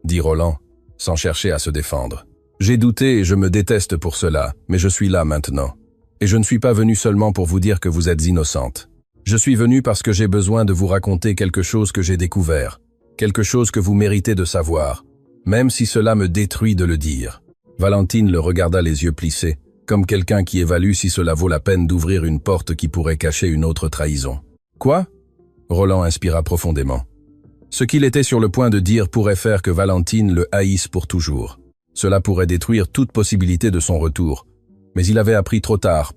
dit Roland, sans chercher à se défendre. « J'ai douté et je me déteste pour cela, mais je suis là maintenant. Et je ne suis pas venu seulement pour vous dire que vous êtes innocente. Je suis venu parce que j'ai besoin de vous raconter quelque chose que j'ai découvert, quelque chose que vous méritez de savoir, même si cela me détruit de le dire. » Valentine le regarda les yeux plissés, comme quelqu'un qui évalue si cela vaut la peine d'ouvrir une porte qui pourrait cacher une autre trahison. « Quoi ?» Roland inspira profondément. Ce qu'il était sur le point de dire pourrait faire que Valentine le haïsse pour toujours. Cela pourrait détruire toute possibilité de son retour. Mais il avait appris trop tard,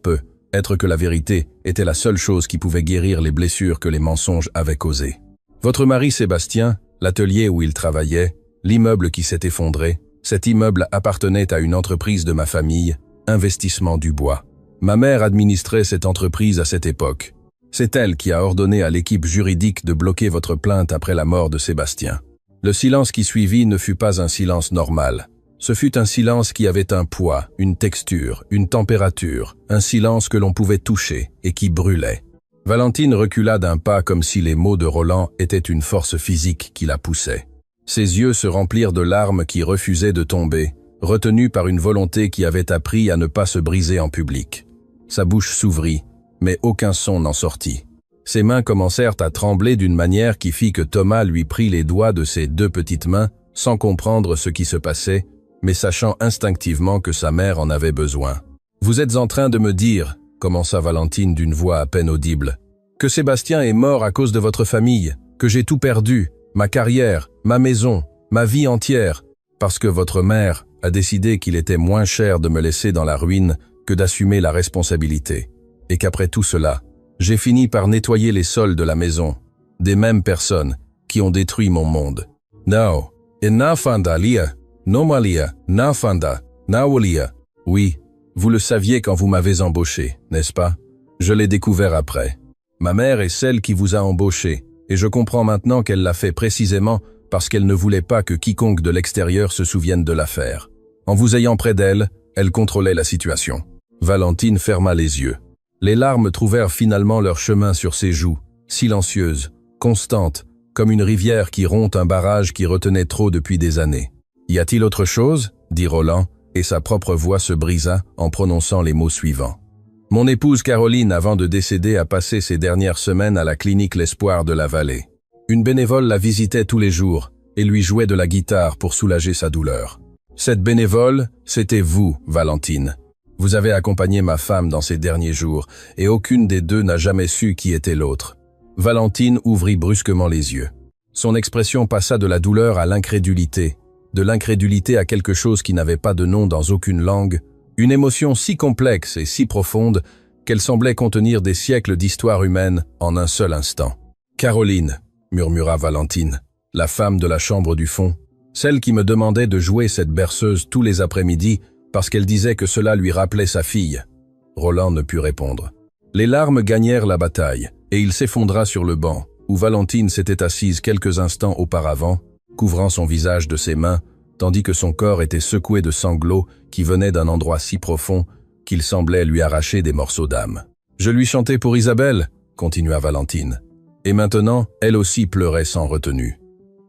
être que la vérité était la seule chose qui pouvait guérir les blessures que les mensonges avaient causées. Votre mari Sébastien, l'atelier où il travaillait, l'immeuble qui s'est effondré, cet immeuble appartenait à une entreprise de ma famille, Investissement Dubois. Ma mère administrait cette entreprise à cette époque. C'est elle qui a ordonné à l'équipe juridique de bloquer votre plainte après la mort de Sébastien. Le silence qui suivit ne fut pas un silence normal. Ce fut un silence qui avait un poids, une texture, une température, un silence que l'on pouvait toucher et qui brûlait. Valentine recula d'un pas comme si les mots de Roland étaient une force physique qui la poussait. Ses yeux se remplirent de larmes qui refusaient de tomber, retenues par une volonté qui avait appris à ne pas se briser en public. Sa bouche s'ouvrit, mais aucun son n'en sortit. Ses mains commencèrent à trembler d'une manière qui fit que Thomas lui prit les doigts de ses 2 petites mains, sans comprendre ce qui se passait, mais sachant instinctivement que sa mère en avait besoin. « Vous êtes en train de me dire, » commença Valentine d'une voix à peine audible, « que Sébastien est mort à cause de votre famille, que j'ai tout perdu, ma carrière, ma maison, ma vie entière, parce que votre mère a décidé qu'il était moins cher de me laisser dans la ruine que d'assumer la responsabilité, et qu'après tout cela, j'ai fini par nettoyer les sols de la maison, des mêmes personnes qui ont détruit mon monde. No, inafanda lia, nomalia, nafanda, naolia. Oui, vous le saviez quand vous m'avez embauché, n'est-ce pas? Je l'ai découvert après. Ma mère est celle qui vous a embauché, et je comprends maintenant qu'elle l'a fait précisément parce qu'elle ne voulait pas que quiconque de l'extérieur se souvienne de l'affaire. En vous ayant près d'elle, elle contrôlait la situation. Valentine ferma les yeux. Les larmes trouvèrent finalement leur chemin sur ses joues, silencieuses, constantes, comme une rivière qui rompt un barrage qui retenait trop depuis des années. « Y a-t-il autre chose ?» dit Roland, et sa propre voix se brisa en prononçant les mots suivants. « Mon épouse Caroline, avant de décéder, a passé ses dernières semaines à la clinique L'Espoir de la Vallée. Une bénévole la visitait tous les jours et lui jouait de la guitare pour soulager sa douleur. Cette bénévole, c'était vous, Valentine. Vous avez accompagné ma femme dans ces derniers jours, et aucune des 2 n'a jamais su qui était l'autre. » Valentine ouvrit brusquement les yeux. Son expression passa de la douleur à l'incrédulité, de l'incrédulité à quelque chose qui n'avait pas de nom dans aucune langue, une émotion si complexe et si profonde qu'elle semblait contenir des siècles d'histoire humaine en un seul instant. « Caroline » murmura Valentine, la femme de la chambre du fond, celle qui me demandait de jouer cette berceuse tous les après-midi parce qu'elle disait que cela lui rappelait sa fille. Roland ne put répondre. Les larmes gagnèrent la bataille, et il s'effondra sur le banc, où Valentine s'était assise quelques instants auparavant, couvrant son visage de ses mains, tandis que son corps était secoué de sanglots qui venaient d'un endroit si profond qu'il semblait lui arracher des morceaux d'âme. « Je lui chantais pour Isabelle, » continua Valentine. Et maintenant, elle aussi pleurait sans retenue.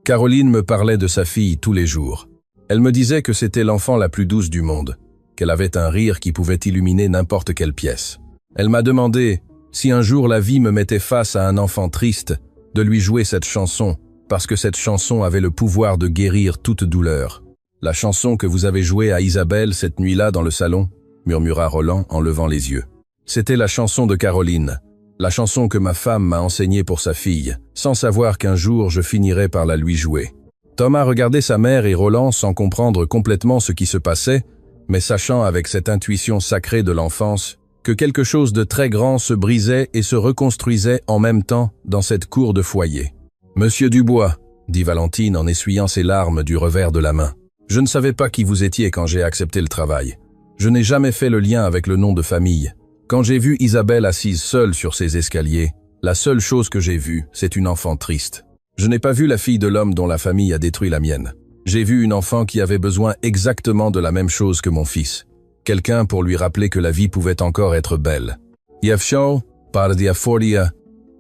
Caroline me parlait de sa fille tous les jours. Elle me disait que c'était l'enfant la plus douce du monde, qu'elle avait un rire qui pouvait illuminer n'importe quelle pièce. Elle m'a demandé, si un jour la vie me mettait face à un enfant triste, de lui jouer cette chanson, parce que cette chanson avait le pouvoir de guérir toute douleur. « La chanson que vous avez jouée à Isabelle cette nuit-là dans le salon ?» murmura Roland en levant les yeux. « C'était la chanson de Caroline, la chanson que ma femme m'a enseignée pour sa fille, sans savoir qu'un jour je finirais par la lui jouer. » Thomas regardait sa mère et Roland sans comprendre complètement ce qui se passait, mais sachant avec cette intuition sacrée de l'enfance que quelque chose de très grand se brisait et se reconstruisait en même temps dans cette cour de foyer. « Monsieur Dubois, » dit Valentine en essuyant ses larmes du revers de la main, « je ne savais pas qui vous étiez quand j'ai accepté le travail. Je n'ai jamais fait le lien avec le nom de famille. Quand j'ai vu Isabelle assise seule sur ses escaliers, la seule chose que j'ai vue, c'est une enfant triste. Je n'ai pas vu la fille de l'homme dont la famille a détruit la mienne. J'ai vu une enfant qui avait besoin exactement de la même chose que mon fils. Quelqu'un pour lui rappeler que la vie pouvait encore être belle. Yevshol, pardia foria,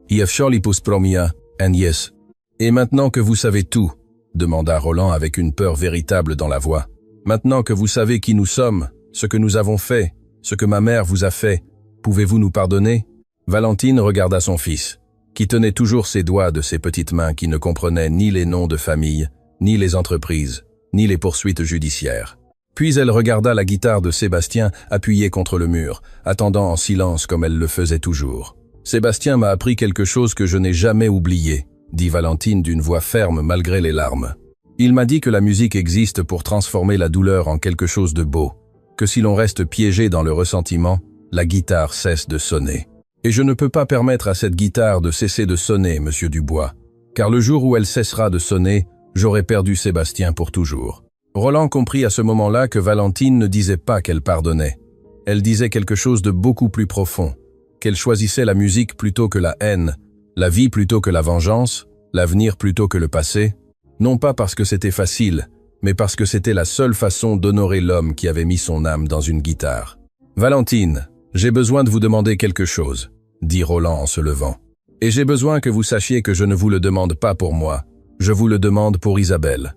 Yevsholipus promia, and yes. Et maintenant que vous savez tout, demanda Roland avec une peur véritable dans la voix. Maintenant que vous savez qui nous sommes, ce que nous avons fait, ce que ma mère vous a fait, pouvez-vous nous pardonner? Valentine regarda son fils, qui tenait toujours ses doigts de ses petites mains qui ne comprenaient ni les noms de famille, ni les entreprises, ni les poursuites judiciaires. Puis elle regarda la guitare de Sébastien appuyée contre le mur, attendant en silence comme elle le faisait toujours. « Sébastien m'a appris quelque chose que je n'ai jamais oublié, » dit Valentine d'une voix ferme malgré les larmes. « Il m'a dit que la musique existe pour transformer la douleur en quelque chose de beau, que si l'on reste piégé dans le ressentiment, la guitare cesse de sonner. Et je ne peux pas permettre à cette guitare de cesser de sonner, monsieur Dubois, car le jour où elle cessera de sonner, j'aurai perdu Sébastien pour toujours. » Roland comprit à ce moment-là que Valentine ne disait pas qu'elle pardonnait. Elle disait quelque chose de beaucoup plus profond, qu'elle choisissait la musique plutôt que la haine, la vie plutôt que la vengeance, l'avenir plutôt que le passé, non pas parce que c'était facile, mais parce que c'était la seule façon d'honorer l'homme qui avait mis son âme dans une guitare. « Valentine, j'ai besoin de vous demander quelque chose, » dit Roland en se levant. « Et j'ai besoin que vous sachiez que je ne vous le demande pas pour moi, Je vous le demande pour Isabelle. »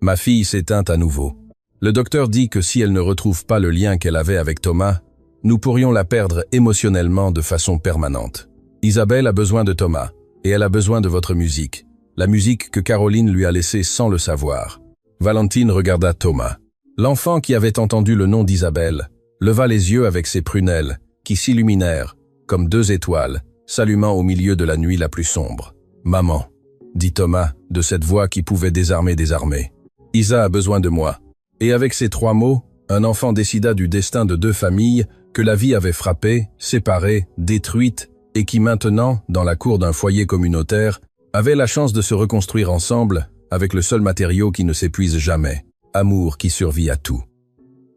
Ma fille s'éteint à nouveau. Le docteur dit que si elle ne retrouve pas le lien qu'elle avait avec Thomas, nous pourrions la perdre émotionnellement de façon permanente. Isabelle a besoin de Thomas, et elle a besoin de votre musique, la musique que Caroline lui a laissée sans le savoir. Valentine regarda Thomas. L'enfant qui avait entendu le nom d'Isabelle leva les yeux avec ses prunelles, qui s'illuminèrent, comme deux étoiles, s'allumant au milieu de la nuit la plus sombre. « Maman », dit Thomas, de cette voix qui pouvait désarmer des armées. « Isa a besoin de moi. » Et avec ces 3 mots, un enfant décida du destin de 2 familles que la vie avait frappées, séparées, détruites, et qui maintenant, dans la cour d'un foyer communautaire, avaient la chance de se reconstruire ensemble avec le seul matériau qui ne s'épuise jamais, amour qui survit à tout.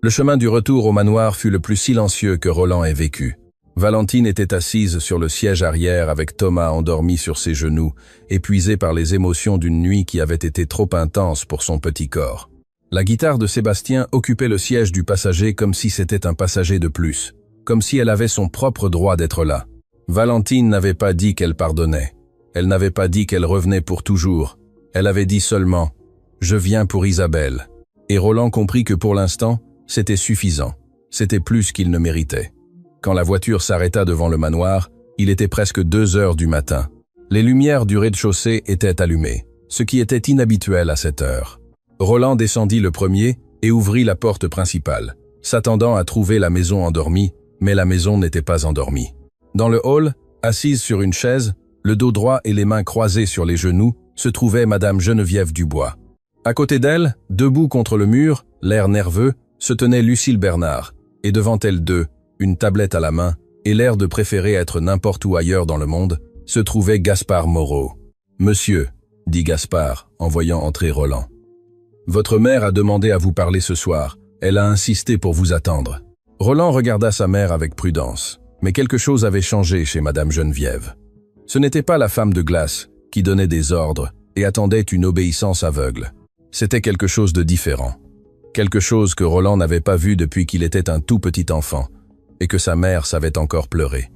Le chemin du retour au manoir fut le plus silencieux que Roland ait vécu. Valentine était assise sur le siège arrière avec Thomas endormi sur ses genoux, épuisé par les émotions d'une nuit qui avait été trop intense pour son petit corps. La guitare de Sébastien occupait le siège du passager comme si c'était un passager de plus, comme si elle avait son propre droit d'être là. Valentine n'avait pas dit qu'elle pardonnait. Elle n'avait pas dit qu'elle revenait pour toujours. Elle avait dit seulement « Je viens pour Isabelle ». Et Roland comprit que pour l'instant, c'était suffisant. C'était plus qu'il ne méritait. Quand la voiture s'arrêta devant le manoir, il était presque 2 heures du matin. Les lumières du rez-de-chaussée étaient allumées, ce qui était inhabituel à cette heure. Roland descendit le premier et ouvrit la porte principale, s'attendant à trouver la maison endormie, mais la maison n'était pas endormie. Dans le hall, assise sur une chaise, le dos droit et les mains croisées sur les genoux, se trouvait Madame Geneviève Dubois. À côté d'elle, debout contre le mur, l'air nerveux, se tenait Lucille Bernard, et devant elles deux, une tablette à la main, et l'air de préférer être n'importe où ailleurs dans le monde, se trouvait Gaspard Moreau. « Monsieur, » dit Gaspard, en voyant entrer Roland. « Votre mère a demandé à vous parler ce soir. Elle a insisté pour vous attendre. » Roland regarda sa mère avec prudence, mais quelque chose avait changé chez Madame Geneviève. Ce n'était pas la femme de glace qui donnait des ordres et attendait une obéissance aveugle. C'était quelque chose de différent. Quelque chose que Roland n'avait pas vu depuis qu'il était un tout petit enfant et que sa mère savait encore pleurer.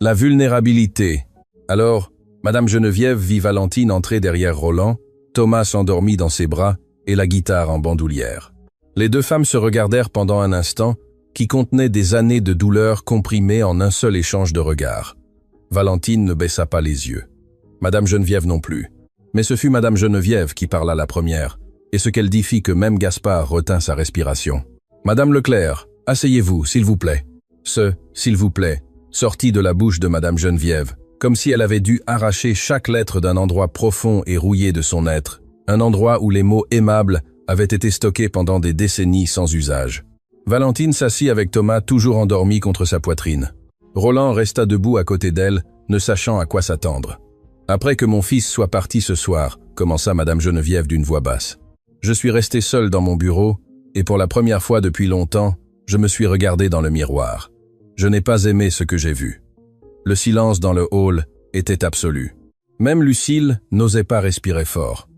La vulnérabilité. Alors, Madame Geneviève vit Valentine entrer derrière Roland, Thomas s'endormit dans ses bras et la guitare en bandoulière. Les deux femmes se regardèrent pendant un instant qui contenait des années de douleur comprimées en un seul échange de regards. Valentine ne baissa pas les yeux. Madame Geneviève non plus. Mais ce fut Madame Geneviève qui parla la première, et ce qu'elle dit fit que même Gaspard retint sa respiration. « Madame Leclerc, asseyez-vous, s'il vous plaît. » Ce « s'il vous plaît » sortit de la bouche de Madame Geneviève, comme si elle avait dû arracher chaque lettre d'un endroit profond et rouillé de son être, un endroit où les mots aimables avaient été stockés pendant des décennies sans usage. Valentine s'assit avec Thomas toujours endormi contre sa poitrine. Roland resta debout à côté d'elle, ne sachant à quoi s'attendre. « Après que mon fils soit parti ce soir, » commença Madame Geneviève d'une voix basse. « Je suis resté seul dans mon bureau, et pour la première fois depuis longtemps, je me suis regardé dans le miroir. Je n'ai pas aimé ce que j'ai vu. » Le silence dans le hall était absolu. Même Lucille n'osait pas respirer fort.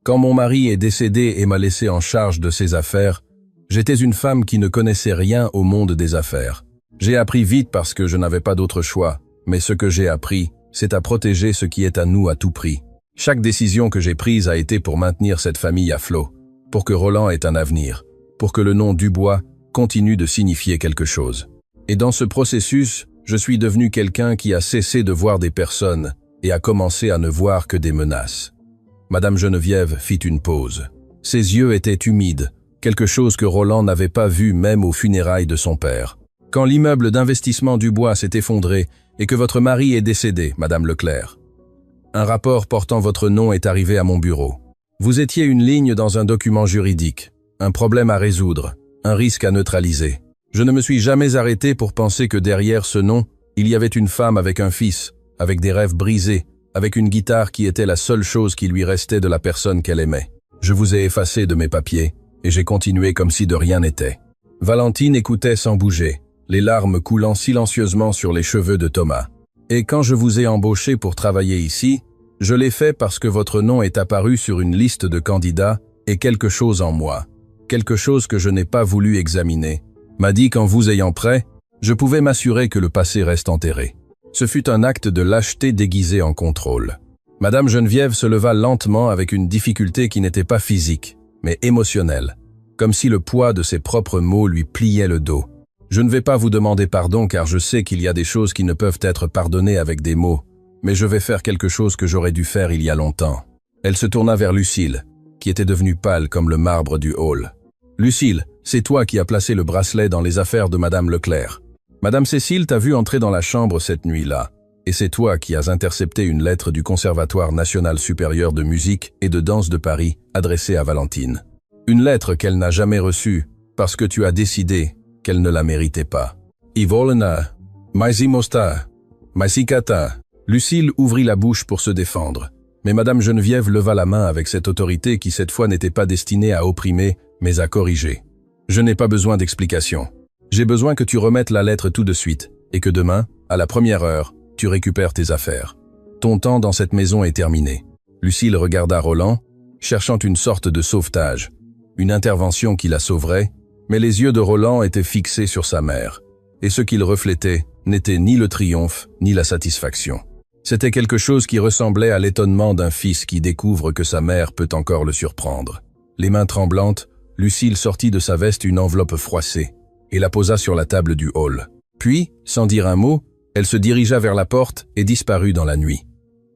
Quand mon mari est décédé et m'a laissé en charge de ses affaires, j'étais une femme qui ne connaissait rien au monde des affaires. J'ai appris vite parce que je n'avais pas d'autre choix, mais ce que j'ai appris, c'est à protéger ce qui est à nous à tout prix. Chaque décision que j'ai prise a été pour maintenir cette famille à flot, pour que Roland ait un avenir, pour que le nom Dubois continue de signifier quelque chose. Et dans ce processus, je suis devenu quelqu'un qui a cessé de voir des personnes et a commencé à ne voir que des menaces. Madame Geneviève fit une pause. Ses yeux étaient humides, quelque chose que Roland n'avait pas vu même aux funérailles de son père. Quand l'immeuble d'investissement Dubois s'est effondré et que votre mari est décédé, Madame Leclerc. Un rapport portant votre nom est arrivé à mon bureau. Vous étiez une ligne dans un document juridique, un problème à résoudre, un risque à neutraliser. Je ne me suis jamais arrêté pour penser que derrière ce nom, il y avait une femme avec un fils, avec des rêves brisés, avec une guitare qui était la seule chose qui lui restait de la personne qu'elle aimait. Je vous ai effacé de mes papiers, et j'ai continué comme si de rien n'était. Valentine écoutait sans bouger, les larmes coulant silencieusement sur les cheveux de Thomas. Et quand je vous ai embauché pour travailler ici, je l'ai fait parce que votre nom est apparu sur une liste de candidats et quelque chose en moi, quelque chose que je n'ai pas voulu examiner, m'a dit qu'en vous ayant prêt, je pouvais m'assurer que le passé reste enterré. Ce fut un acte de lâcheté déguisé en contrôle. Madame Geneviève se leva lentement avec une difficulté qui n'était pas physique, mais émotionnelle, comme si le poids de ses propres mots lui pliait le dos. Je ne vais pas vous demander pardon car je sais qu'il y a des choses qui ne peuvent être pardonnées avec des mots, mais je vais faire quelque chose que j'aurais dû faire il y a longtemps. Elle se tourna vers Lucille, qui était devenue pâle comme le marbre du hall. Lucille, c'est toi qui as placé le bracelet dans les affaires de Madame Leclerc. Madame Cécile t'a vu entrer dans la chambre cette nuit-là, et c'est toi qui as intercepté une lettre du Conservatoire national supérieur de musique et de danse de Paris adressée à Valentine. Une lettre qu'elle n'a jamais reçue parce que tu as décidé qu'elle ne la méritait pas. Ivolena, Maisimosta, Maisikata. Lucille ouvrit la bouche pour se défendre, mais Madame Geneviève leva la main avec cette autorité qui cette fois n'était pas destinée à opprimer, mais à corriger. Je n'ai pas besoin d'explication. J'ai besoin que tu remettes la lettre tout de suite, et que demain, à la première heure, tu récupères tes affaires. Ton temps dans cette maison est terminé. Lucille regarda Roland, cherchant une sorte de sauvetage, une intervention qui la sauverait, mais les yeux de Roland étaient fixés sur sa mère, et ce qu'il reflétait n'était ni le triomphe, ni la satisfaction. C'était quelque chose qui ressemblait à l'étonnement d'un fils qui découvre que sa mère peut encore le surprendre. Les mains tremblantes, Lucille sortit de sa veste une enveloppe froissée et la posa sur la table du hall. Puis, sans dire un mot, elle se dirigea vers la porte et disparut dans la nuit.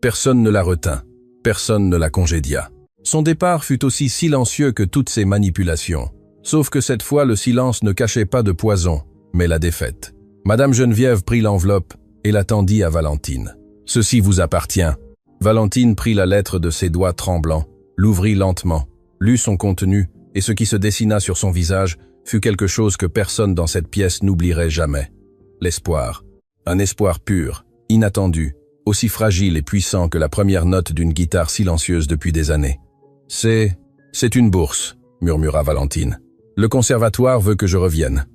Personne ne la retint, personne ne la congédia. Son départ fut aussi silencieux que toutes ses manipulations, sauf que cette fois le silence ne cachait pas de poison, mais la défaite. Madame Geneviève prit l'enveloppe et la tendit à Valentine. « Ceci vous appartient. » Valentine prit la lettre de ses doigts tremblants, l'ouvrit lentement, lut son contenu, et ce qui se dessina sur son visage fut quelque chose que personne dans cette pièce n'oublierait jamais. L'espoir. Un espoir pur, inattendu, aussi fragile et puissant que la première note d'une guitare silencieuse depuis des années. « C'est une bourse, » murmura Valentine. « Le conservatoire veut que je revienne.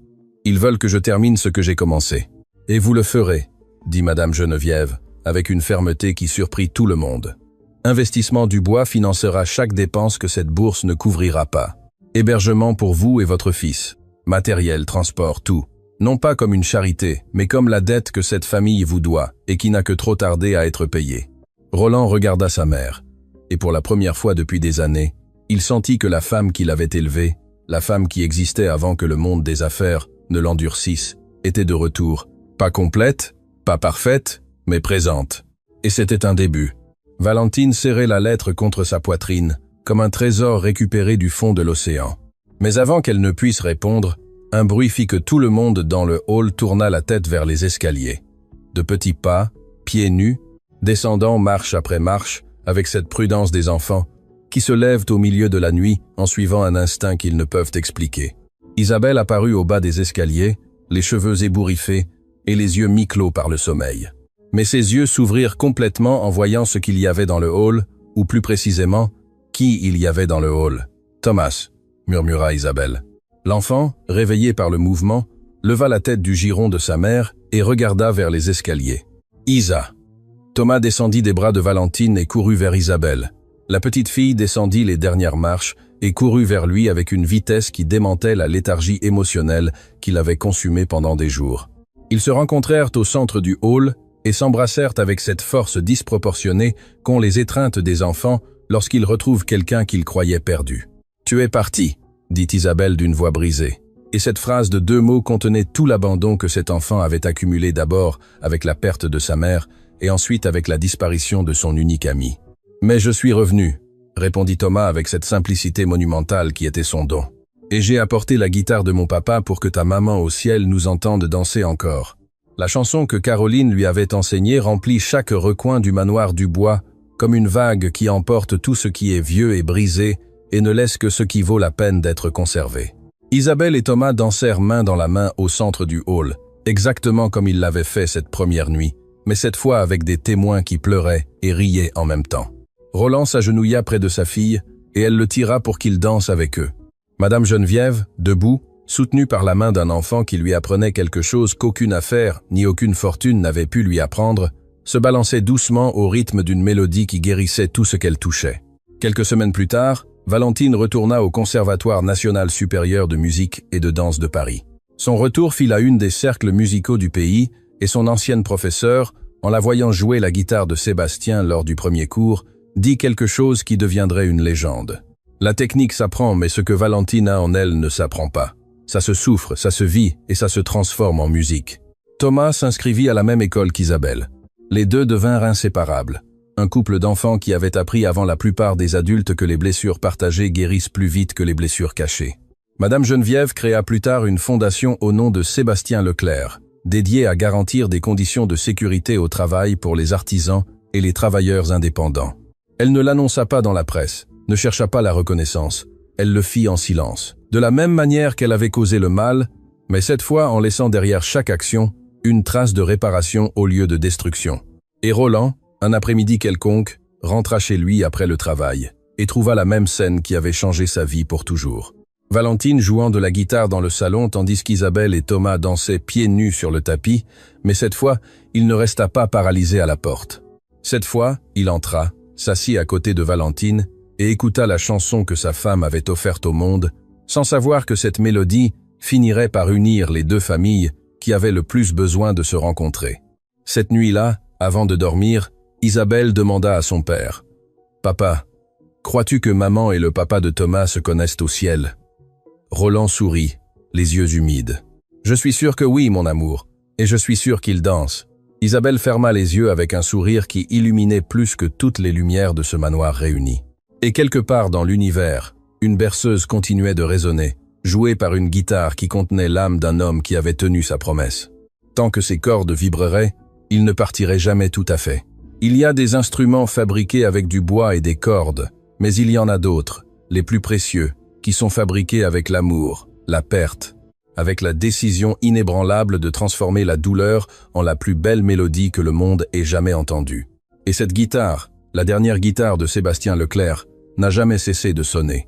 Ils veulent que je termine ce que j'ai commencé. »« Et vous le ferez, » dit Madame Geneviève, avec une fermeté qui surprit tout le monde. Investissement Dubois financera chaque dépense que cette bourse ne couvrira pas. Hébergement pour vous et votre fils. Matériel, transport, tout. Non pas comme une charité, mais comme la dette que cette famille vous doit et qui n'a que trop tardé à être payée. Roland regarda sa mère, et pour la première fois depuis des années, il sentit que la femme qui l'avait élevé, la femme qui existait avant que le monde des affaires ne l'endurcisse, était de retour. Pas complète, pas parfaite, mais présente. Et c'était un début. Valentine serrait la lettre contre sa poitrine, comme un trésor récupéré du fond de l'océan. Mais avant qu'elle ne puisse répondre, un bruit fit que tout le monde dans le hall tourna la tête vers les escaliers. De petits pas, pieds nus, descendant marche après marche, avec cette prudence des enfants, qui se lèvent au milieu de la nuit en suivant un instinct qu'ils ne peuvent expliquer. Isabelle apparut au bas des escaliers, les cheveux ébouriffés et les yeux mi-clos par le sommeil. Mais ses yeux s'ouvrirent complètement en voyant ce qu'il y avait dans le hall, ou plus précisément, qui il y avait dans le hall. « Thomas », murmura Isabelle. L'enfant, réveillé par le mouvement, leva la tête du giron de sa mère et regarda vers les escaliers. « Isa !» Thomas descendit des bras de Valentine et courut vers Isabelle. La petite fille descendit les dernières marches et courut vers lui avec une vitesse qui démentait la léthargie émotionnelle qu'il avait consumée pendant des jours. Ils se rencontrèrent au centre du hall et s'embrassèrent avec cette force disproportionnée qu'ont les étreintes des enfants lorsqu'ils retrouvent quelqu'un qu'ils croyaient perdu. « Tu es parti », dit Isabelle d'une voix brisée. Et cette phrase de 2 mots contenait tout l'abandon que cet enfant avait accumulé d'abord avec la perte de sa mère et ensuite avec la disparition de son unique ami. « Mais je suis revenu », répondit Thomas avec cette simplicité monumentale qui était son don. « Et j'ai apporté la guitare de mon papa pour que ta maman au ciel nous entende danser encore. » La chanson que Caroline lui avait enseignée remplit chaque recoin du manoir Dubois comme une vague qui emporte tout ce qui est vieux et brisé et ne laisse que ce qui vaut la peine d'être conservé. Isabelle et Thomas dansèrent main dans la main au centre du hall, exactement comme ils l'avaient fait cette première nuit, mais cette fois avec des témoins qui pleuraient et riaient en même temps. Roland s'agenouilla près de sa fille et elle le tira pour qu'il danse avec eux. Madame Geneviève, debout, soutenue par la main d'un enfant qui lui apprenait quelque chose qu'aucune affaire ni aucune fortune n'avait pu lui apprendre, se balançait doucement au rythme d'une mélodie qui guérissait tout ce qu'elle touchait. Quelques semaines plus tard, Valentine retourna au Conservatoire national supérieur de musique et de danse de Paris. Son retour fit la une des cercles musicaux du pays et son ancienne professeure, en la voyant jouer la guitare de Sébastien lors du premier cours, dit quelque chose qui deviendrait une légende. La technique s'apprend, mais ce que Valentine a en elle ne s'apprend pas. Ça se souffre, ça se vit et ça se transforme en musique. Thomas s'inscrivit à la même école qu'Isabelle. Les deux devinrent inséparables. Un couple d'enfants qui avait appris avant la plupart des adultes que les blessures partagées guérissent plus vite que les blessures cachées. Madame Geneviève créa plus tard une fondation au nom de Sébastien Leclerc, dédiée à garantir des conditions de sécurité au travail pour les artisans et les travailleurs indépendants. Elle ne l'annonça pas dans la presse, ne chercha pas la reconnaissance, elle le fit en silence. De la même manière qu'elle avait causé le mal, mais cette fois en laissant derrière chaque action une trace de réparation au lieu de destruction. Et Roland, un après-midi quelconque, rentra chez lui après le travail et trouva la même scène qui avait changé sa vie pour toujours. Valentine jouant de la guitare dans le salon tandis qu'Isabelle et Thomas dansaient pieds nus sur le tapis, mais cette fois, il ne resta pas paralysé à la porte. Cette fois, il entra, s'assit à côté de Valentine et écouta la chanson que sa femme avait offerte au monde, sans savoir que cette mélodie finirait par unir les deux familles qui avaient le plus besoin de se rencontrer. Cette nuit-là, avant de dormir, Isabelle demanda à son père « Papa, crois-tu que maman et le papa de Thomas se connaissent au ciel ?» Roland sourit, les yeux humides. « Je suis sûr que oui, mon amour, et je suis sûr qu'ils dansent. » Isabelle ferma les yeux avec un sourire qui illuminait plus que toutes les lumières de ce manoir réuni. Et quelque part dans l'univers, une berceuse continuait de résonner, jouée par une guitare qui contenait l'âme d'un homme qui avait tenu sa promesse. Tant que ses cordes vibreraient, il ne partirait jamais tout à fait. Il y a des instruments fabriqués avec du bois et des cordes, mais il y en a d'autres, les plus précieux, qui sont fabriqués avec l'amour, la perte, avec la décision inébranlable de transformer la douleur en la plus belle mélodie que le monde ait jamais entendue. Et cette guitare, la dernière guitare de Sébastien Leclerc, n'a jamais cessé de sonner.